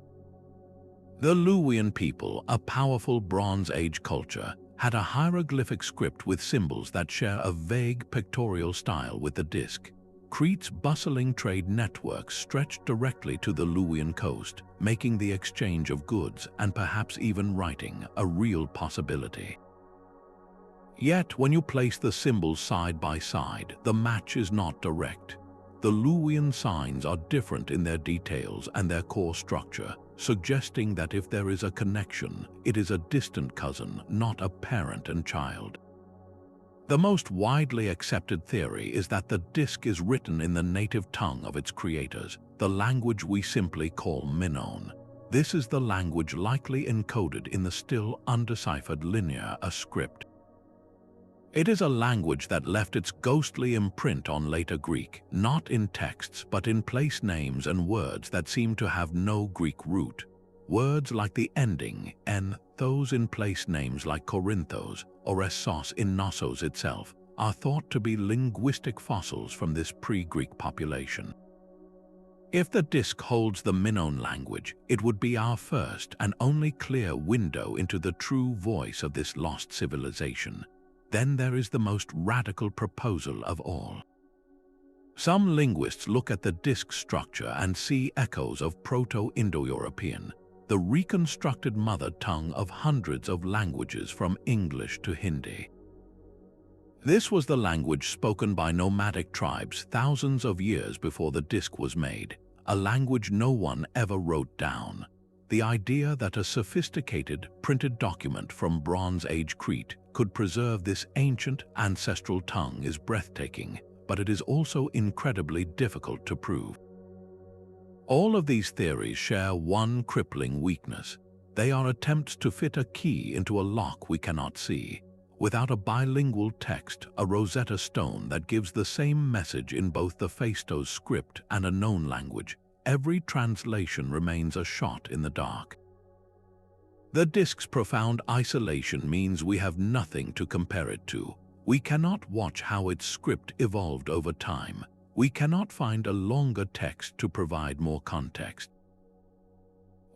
The Luwian people, a powerful Bronze Age culture, had a hieroglyphic script with symbols that share a vague pictorial style with the disc. Crete's bustling trade networks stretched directly to the Luwian coast, making the exchange of goods and perhaps even writing a real possibility. Yet, when you place the symbols side by side, the match is not direct. The Luwian signs are different in their details and their core structure, suggesting that if there is a connection, it is a distant cousin, not a parent and child. The most widely accepted theory is that the disc is written in the native tongue of its creators, the language we simply call Minoan. This is the language likely encoded in the still undeciphered Linear A script. It is a language that left its ghostly imprint on later Greek, not in texts but in place names and words that seem to have no Greek root. Words like the ending "en", those in place names like Corinthos or Essos in Knossos itself, are thought to be linguistic fossils from this pre-Greek population. If the disc holds the Minoan language, it would be our first and only clear window into the true voice of this lost civilization. Then there is the most radical proposal of all. Some linguists look at the disc structure and see echoes of Proto-Indo-European, the reconstructed mother tongue of hundreds of languages from English to Hindi. This was the language spoken by nomadic tribes thousands of years before the disc was made, a language no one ever wrote down. The idea that a sophisticated, printed document from Bronze Age Crete could preserve this ancient, ancestral tongue is breathtaking, but it is also incredibly difficult to prove. All of these theories share one crippling weakness. They are attempts to fit a key into a lock we cannot see. Without a bilingual text, a Rosetta Stone that gives the same message in both the Phaistos script and a known language, every translation remains a shot in the dark. The disc's profound isolation means we have nothing to compare it to. We cannot watch how its script evolved over time. We cannot find a longer text to provide more context.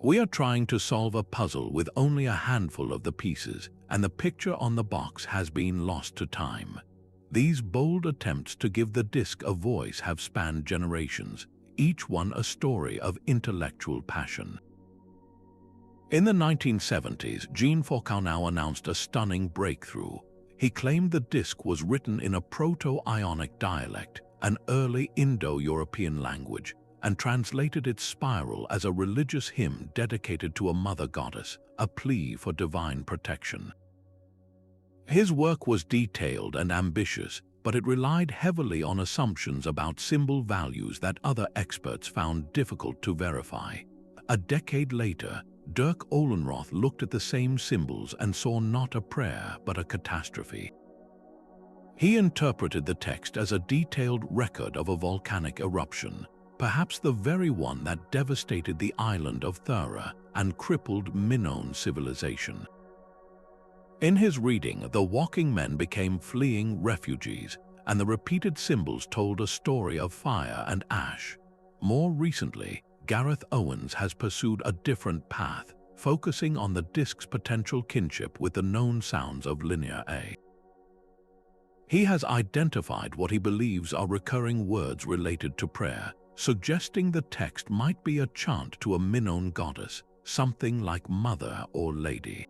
We are trying to solve a puzzle with only a handful of the pieces, and the picture on the box has been lost to time. These bold attempts to give the disc a voice have spanned generations, each one a story of intellectual passion. In the 1970s, Jean Foucault announced a stunning breakthrough. He claimed the disc was written in a Proto-Ionic dialect, an early Indo-European language, and translated its spiral as a religious hymn dedicated to a mother goddess, a plea for divine protection. His work was detailed and ambitious, but it relied heavily on assumptions about symbol values that other experts found difficult to verify. A decade later, Dirk Ohlenroth looked at the same symbols and saw not a prayer but a catastrophe. He interpreted the text as a detailed record of a volcanic eruption, perhaps the very one that devastated the island of Thera and crippled Minoan civilization. In his reading, the walking men became fleeing refugees, and the repeated symbols told a story of fire and ash. More recently, Gareth Owens has pursued a different path, focusing on the disk's potential kinship with the known sounds of Linear A. He has identified what he believes are recurring words related to prayer, suggesting the text might be a chant to a Minoan goddess, something like mother or lady.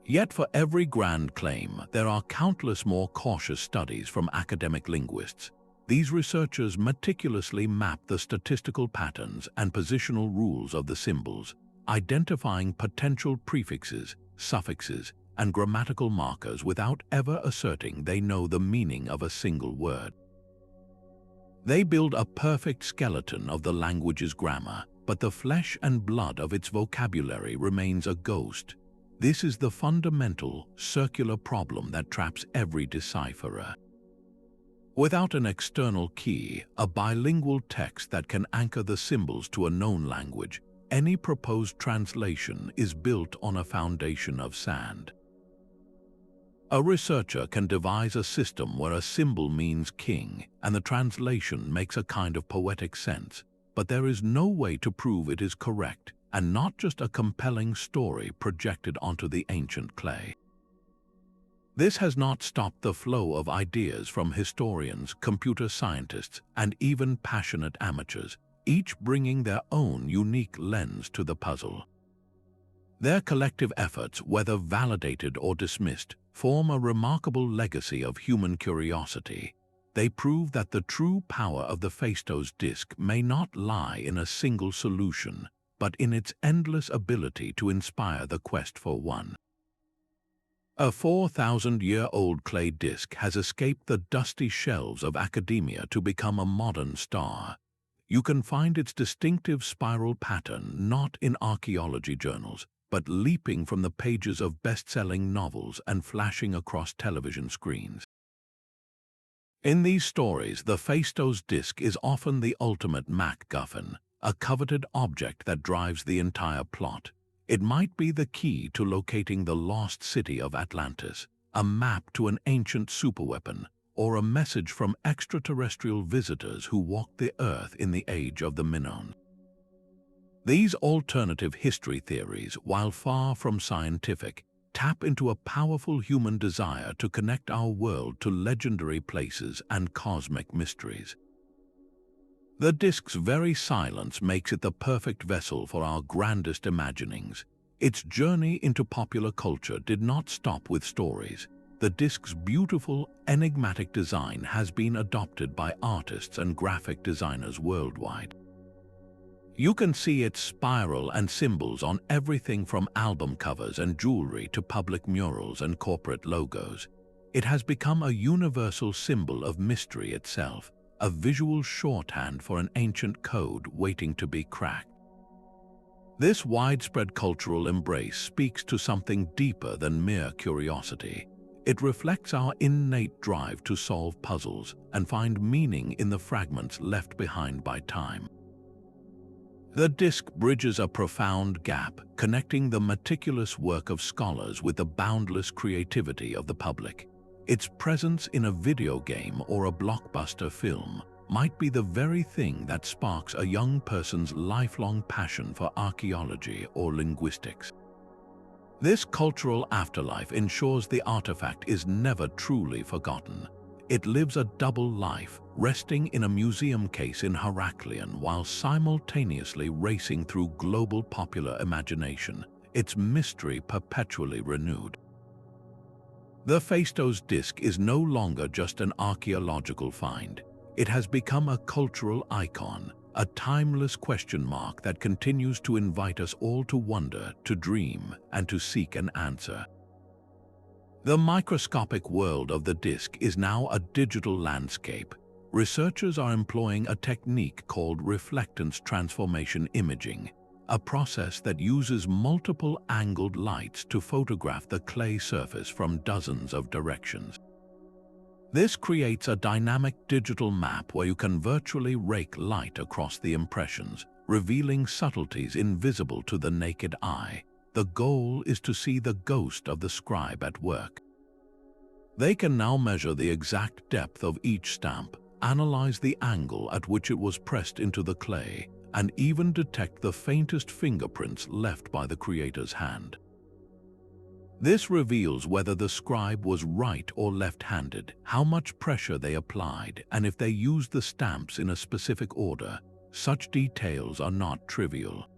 Yet for every grand claim, there are countless more cautious studies from academic linguists. These researchers meticulously map the statistical patterns and positional rules of the symbols, identifying potential prefixes, suffixes, and grammatical markers without ever asserting they know the meaning of a single word. They build a perfect skeleton of the language's grammar, but the flesh and blood of its vocabulary remains a ghost. This is the fundamental, circular problem that traps every decipherer. Without an external key, a bilingual text that can anchor the symbols to a known language, any proposed translation is built on a foundation of sand. A researcher can devise a system where a symbol means king and the translation makes a kind of poetic sense, but there is no way to prove it is correct and not just a compelling story projected onto the ancient clay. This has not stopped the flow of ideas from historians, computer scientists, and even passionate amateurs, each bringing their own unique lens to the puzzle. Their collective efforts, whether validated or dismissed, form a remarkable legacy of human curiosity. They prove that the true power of the Phaistos Disc may not lie in a single solution, but in its endless ability to inspire the quest for one. A 4,000-year-old clay disc has escaped the dusty shelves of academia to become a modern star. You can find its distinctive spiral pattern not in archaeology journals, but leaping from the pages of best-selling novels and flashing across television screens. In these stories, the Phaistos Disc is often the ultimate MacGuffin, a coveted object that drives the entire plot. It might be the key to locating the lost city of Atlantis, a map to an ancient superweapon, or a message from extraterrestrial visitors who walked the Earth in the age of the Minoan. These alternative history theories, while far from scientific, tap into a powerful human desire to connect our world to legendary places and cosmic mysteries. The disc's very silence makes it the perfect vessel for our grandest imaginings. Its journey into popular culture did not stop with stories. The disc's beautiful, enigmatic design has been adopted by artists and graphic designers worldwide. You can see its spiral and symbols on everything from album covers and jewelry to public murals and corporate logos. It has become a universal symbol of mystery itself, a visual shorthand for an ancient code waiting to be cracked. This widespread cultural embrace speaks to something deeper than mere curiosity. It reflects our innate drive to solve puzzles and find meaning in the fragments left behind by time. The disc bridges a profound gap, connecting the meticulous work of scholars with the boundless creativity of the public. Its presence in a video game or a blockbuster film might be the very thing that sparks a young person's lifelong passion for archaeology or linguistics. This cultural afterlife ensures the artifact is never truly forgotten. It lives a double life, resting in a museum case in Heraklion while simultaneously racing through global popular imagination, its mystery perpetually renewed. The Phaistos Disc is no longer just an archaeological find. It has become a cultural icon, a timeless question mark that continues to invite us all to wonder, to dream, and to seek an answer. The microscopic world of the disc is now a digital landscape. Researchers are employing a technique called reflectance transformation imaging, a process that uses multiple angled lights to photograph the clay surface from dozens of directions. This creates a dynamic digital map where you can virtually rake light across the impressions, revealing subtleties invisible to the naked eye. The goal is to see the ghost of the scribe at work. They can now measure the exact depth of each stamp, analyze the angle at which it was pressed into the clay, and even detect the faintest fingerprints left by the creator's hand. This reveals whether the scribe was right or left-handed, how much pressure they applied, and if they used the stamps in a specific order. Such details are not trivial.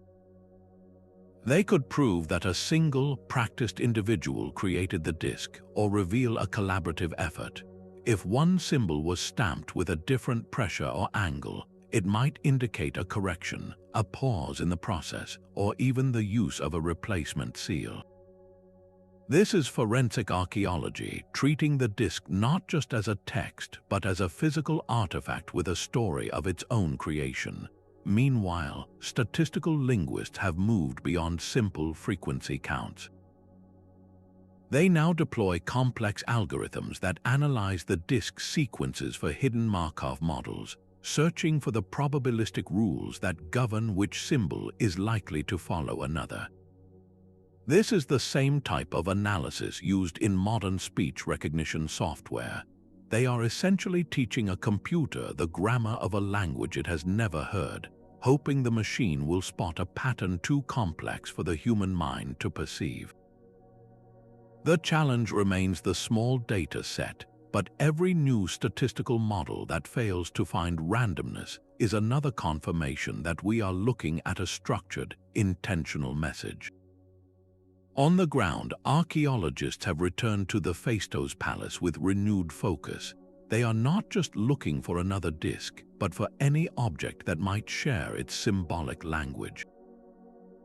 They could prove that a single, practiced individual created the disc, or reveal a collaborative effort. If one symbol was stamped with a different pressure or angle, it might indicate a correction, a pause in the process, or even the use of a replacement seal. This is forensic archaeology, treating the disc not just as a text, but as a physical artifact with a story of its own creation. Meanwhile, statistical linguists have moved beyond simple frequency counts. They now deploy complex algorithms that analyze the disk sequences for hidden Markov models, searching for the probabilistic rules that govern which symbol is likely to follow another. This is the same type of analysis used in modern speech recognition software. They are essentially teaching a computer the grammar of a language it has never heard, hoping the machine will spot a pattern too complex for the human mind to perceive. The challenge remains the small data set, but every new statistical model that fails to find randomness is another confirmation that we are looking at a structured, intentional message. On the ground, archaeologists have returned to the Phaistos Palace with renewed focus. They are not just looking for another disc, but for any object that might share its symbolic language.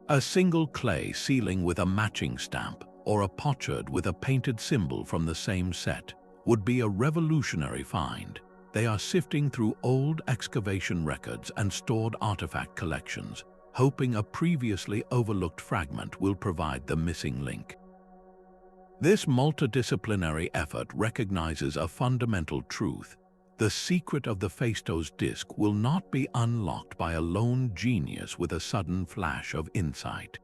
A single clay ceiling with a matching stamp, or a potsherd with a painted symbol from the same set, would be a revolutionary find. They are sifting through old excavation records and stored artifact collections, hoping a previously overlooked fragment will provide the missing link. This multidisciplinary effort recognizes a fundamental truth. The secret of the Phaistos Disc will not be unlocked by a lone genius with a sudden flash of insight.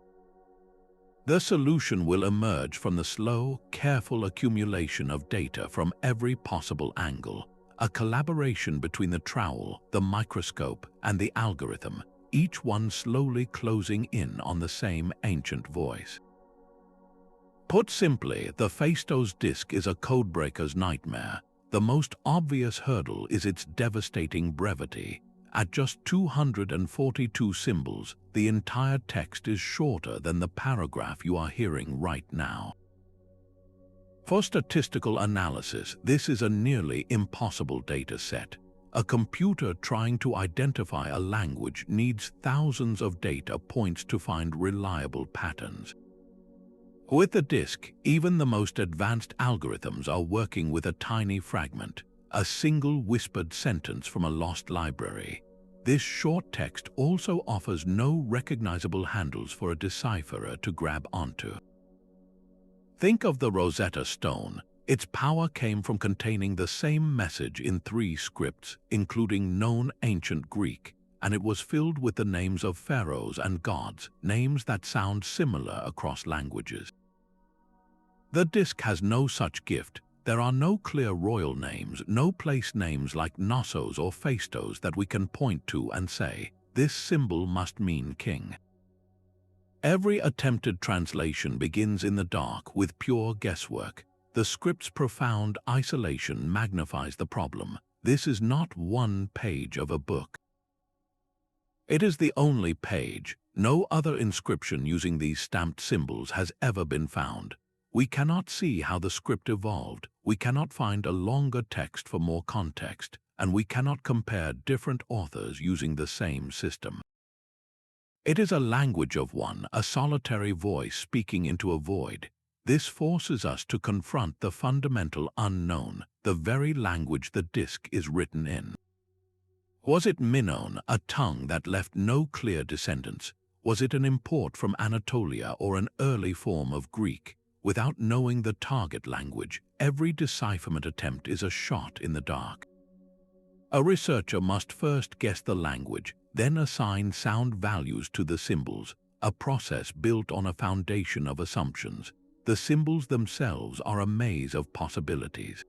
The solution will emerge from the slow, careful accumulation of data from every possible angle, a collaboration between the trowel, the microscope, and the algorithm, each one slowly closing in on the same ancient voice. Put simply, the Phaistos Disc is a codebreaker's nightmare. The most obvious hurdle is its devastating brevity. At just 242 symbols, the entire text is shorter than the paragraph you are hearing right now. For statistical analysis, this is a nearly impossible data set. A computer trying to identify a language needs thousands of data points to find reliable patterns. With the disk, even the most advanced algorithms are working with a tiny fragment, a single whispered sentence from a lost library. This short text also offers no recognizable handles for a decipherer to grab onto. Think of the Rosetta Stone. Its power came from containing the same message in 3 scripts, including known ancient Greek, and it was filled with the names of pharaohs and gods, names that sound similar across languages. The disk has no such gift. There are no clear royal names, no place names like Knossos or Phaestos that we can point to and say, this symbol must mean king. Every attempted translation begins in the dark with pure guesswork. The script's profound isolation magnifies the problem. This is not one page of a book. It is the only page. No other inscription using these stamped symbols has ever been found. We cannot see how the script evolved. We cannot find a longer text for more context, and we cannot compare different authors using the same system. It is a language of one, a solitary voice speaking into a void. This forces us to confront the fundamental unknown, the very language the disk is written in. Was it Minoan, a tongue that left no clear descendants? Was it an import from Anatolia or an early form of Greek? Without knowing the target language, every decipherment attempt is a shot in the dark. A researcher must first guess the language, then assign sound values to the symbols, a process built on a foundation of assumptions. The symbols themselves are a maze of possibilities.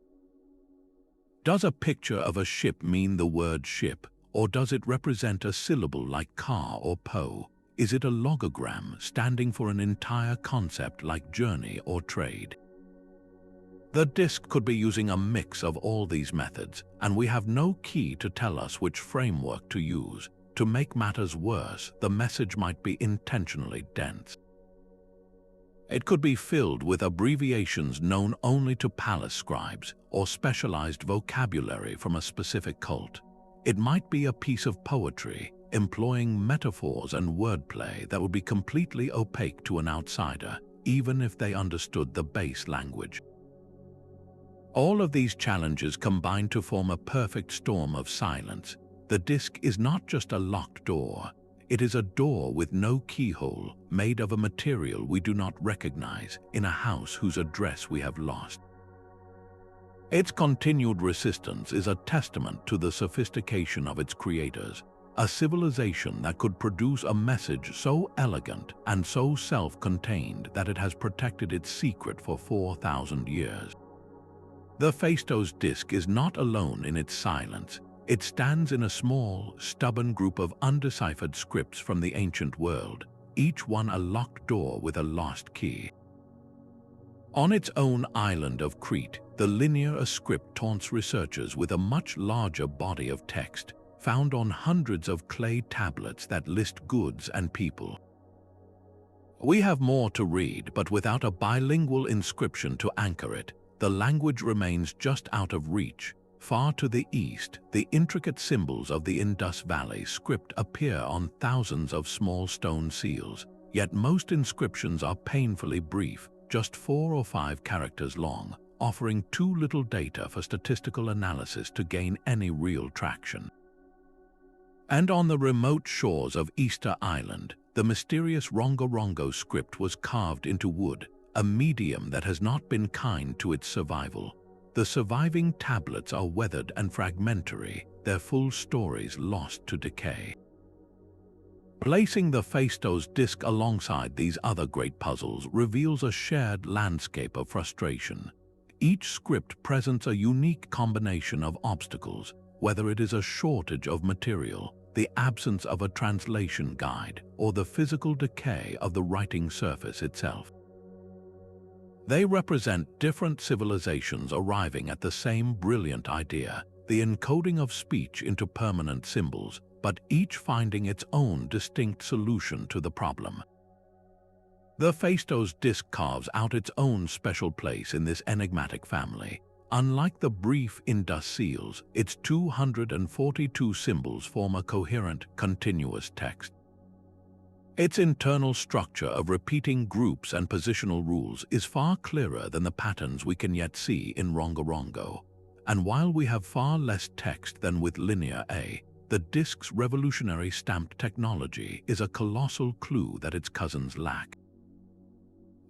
Does a picture of a ship mean the word ship, or does it represent a syllable like car or po? Is it a logogram standing for an entire concept like journey or trade? The disk could be using a mix of all these methods, and we have no key to tell us which framework to use. To make matters worse, the message might be intentionally dense. It could be filled with abbreviations known only to palace scribes or specialized vocabulary from a specific cult. It might be a piece of poetry, employing metaphors and wordplay that would be completely opaque to an outsider, even if they understood the base language. All of these challenges combine to form a perfect storm of silence. The disk is not just a locked door. It is a door with no keyhole, made of a material we do not recognize, in a house whose address we have lost. Its continued resistance is a testament to the sophistication of its creators, a civilization that could produce a message so elegant and so self-contained that it has protected its secret for 4,000 years. The Phaistos Disc is not alone in its silence. It stands in a small, stubborn group of undeciphered scripts from the ancient world, each one a locked door with a lost key. On its own island of Crete, the linear script taunts researchers with a much larger body of text, found on hundreds of clay tablets that list goods and people. We have more to read, but without a bilingual inscription to anchor it, the language remains just out of reach. Far to the east, the intricate symbols of the Indus Valley script appear on thousands of small stone seals, yet most inscriptions are painfully brief, just 4 or 5 characters long, offering too little data for statistical analysis to gain any real traction. And on the remote shores of Easter Island, the mysterious Rongorongo script was carved into wood, a medium that has not been kind to its survival. The surviving tablets are weathered and fragmentary, their full stories lost to decay. Placing the Phaistos Disc alongside these other great puzzles reveals a shared landscape of frustration. Each script presents a unique combination of obstacles, whether it is a shortage of material, the absence of a translation guide, or the physical decay of the writing surface itself. They represent different civilizations arriving at the same brilliant idea, the encoding of speech into permanent symbols, but each finding its own distinct solution to the problem. The Phaistos Disc carves out its own special place in this enigmatic family. Unlike the brief Indus seals, its 242 symbols form a coherent, continuous text. Its internal structure of repeating groups and positional rules is far clearer than the patterns we can yet see in Rongorongo. And while we have far less text than with Linear A, the disk's revolutionary stamped technology is a colossal clue that its cousins lack.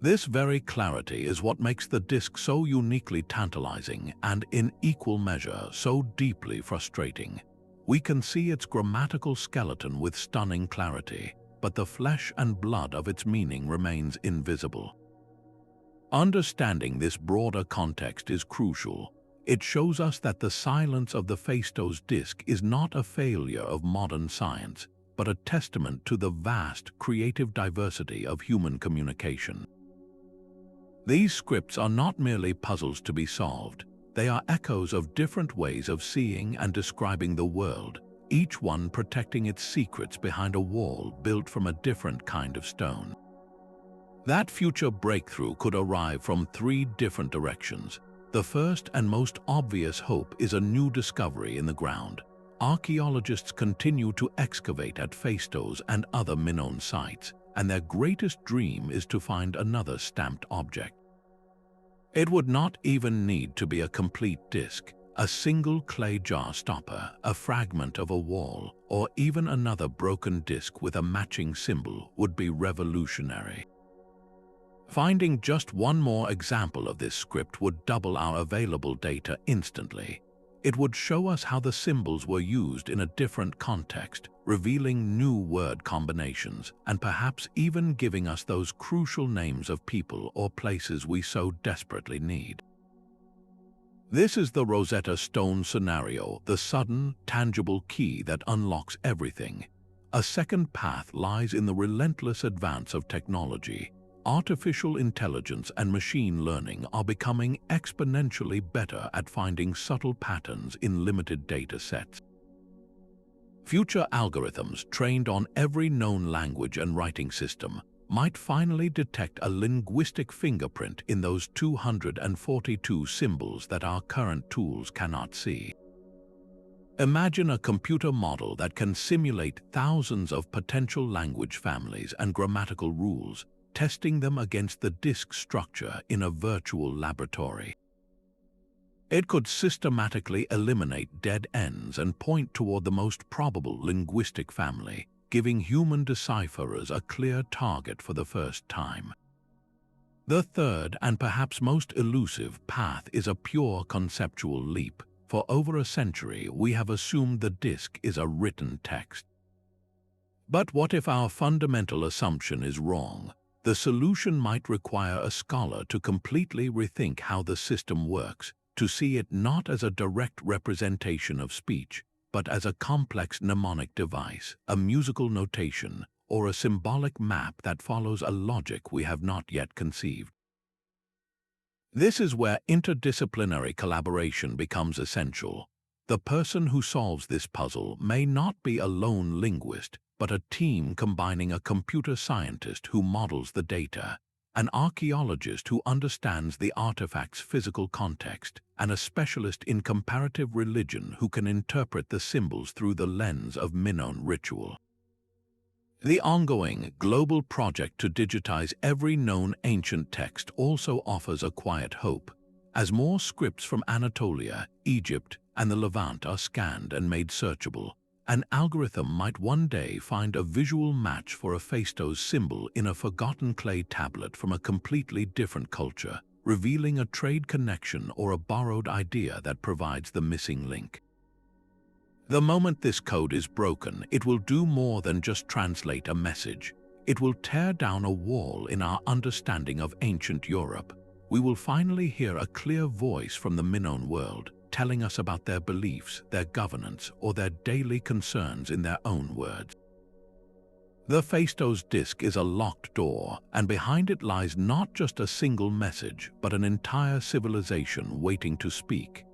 This very clarity is what makes the disk so uniquely tantalizing and, in equal measure, so deeply frustrating. We can see its grammatical skeleton with stunning clarity, but the flesh and blood of its meaning remains invisible. Understanding this broader context is crucial. It shows us that the silence of the Phaistos Disc is not a failure of modern science, but a testament to the vast creative diversity of human communication. These scripts are not merely puzzles to be solved. They are echoes of different ways of seeing and describing the world, each one protecting its secrets behind a wall built from a different kind of stone. That future breakthrough could arrive from 3 different directions. The first and most obvious hope is a new discovery in the ground. Archaeologists continue to excavate at Phaistos and other Minoan sites, and their greatest dream is to find another stamped object. It would not even need to be a complete disc. A single clay jar stopper, a fragment of a wall, or even another broken disc with a matching symbol would be revolutionary. Finding just one more example of this script would double our available data instantly. It would show us how the symbols were used in a different context, revealing new word combinations, and perhaps even giving us those crucial names of people or places we so desperately need. This is the Rosetta Stone scenario, the sudden, tangible key that unlocks everything. A second path lies in the relentless advance of technology. Artificial intelligence and machine learning are becoming exponentially better at finding subtle patterns in limited data sets. Future algorithms trained on every known language and writing system might finally detect a linguistic fingerprint in those 242 symbols that our current tools cannot see. Imagine a computer model that can simulate thousands of potential language families and grammatical rules, testing them against the disk structure in a virtual laboratory. It could systematically eliminate dead ends and point toward the most probable linguistic family, giving human decipherers a clear target for the first time. The third and perhaps most elusive path is a pure conceptual leap. For over a century, we have assumed the disk is a written text. But what if our fundamental assumption is wrong? The solution might require a scholar to completely rethink how the system works, to see it not as a direct representation of speech, but as a complex mnemonic device, a musical notation, or a symbolic map that follows a logic we have not yet conceived. This is where interdisciplinary collaboration becomes essential. The person who solves this puzzle may not be a lone linguist, but a team combining a computer scientist who models the data, an archaeologist who understands the artifact's physical context, and a specialist in comparative religion who can interpret the symbols through the lens of Minoan ritual. The ongoing global project to digitize every known ancient text also offers a quiet hope. As more scripts from Anatolia, Egypt, and the Levant are scanned and made searchable, an algorithm might one day find a visual match for a Phaistos symbol in a forgotten clay tablet from a completely different culture, revealing a trade connection or a borrowed idea that provides the missing link. The moment this code is broken, it will do more than just translate a message. It will tear down a wall in our understanding of ancient Europe. We will finally hear a clear voice from the Minoan world, telling us about their beliefs, their governance, or their daily concerns in their own words. The Phaistos Disc is a locked door, and behind it lies not just a single message, but an entire civilization waiting to speak.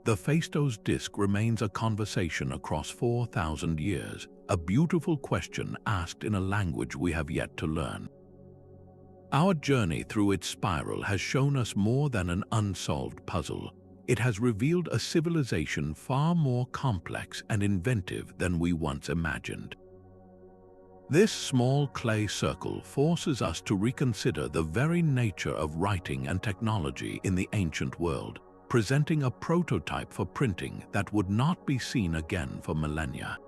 The Phaistos Disc remains a conversation across 4,000 years, a beautiful question asked in a language we have yet to learn. Our journey through its spiral has shown us more than an unsolved puzzle. It has revealed a civilization far more complex and inventive than we once imagined. This small clay circle forces us to reconsider the very nature of writing and technology in the ancient world, presenting a prototype for printing that would not be seen again for millennia.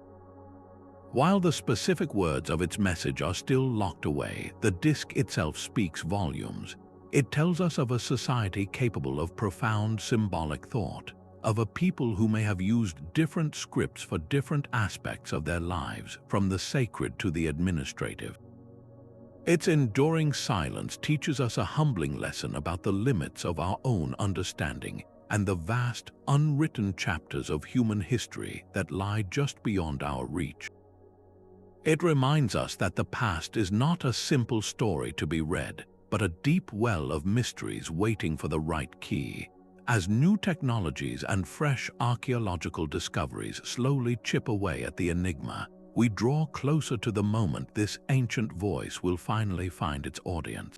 While the specific words of its message are still locked away, the disc itself speaks volumes. It tells us of a society capable of profound symbolic thought, of a people who may have used different scripts for different aspects of their lives, from the sacred to the administrative. Its enduring silence teaches us a humbling lesson about the limits of our own understanding and the vast, unwritten chapters of human history that lie just beyond our reach. It reminds us that the past is not a simple story to be read, but a deep well of mysteries waiting for the right key. As new technologies and fresh archaeological discoveries slowly chip away at the enigma, we draw closer to the moment this ancient voice will finally find its audience.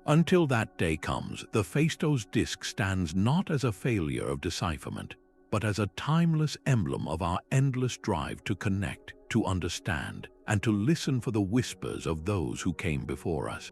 Until that day comes, the Phaistos Disc stands not as a failure of decipherment, but as a timeless emblem of our endless drive to connect, to understand, and to listen for the whispers of those who came before us.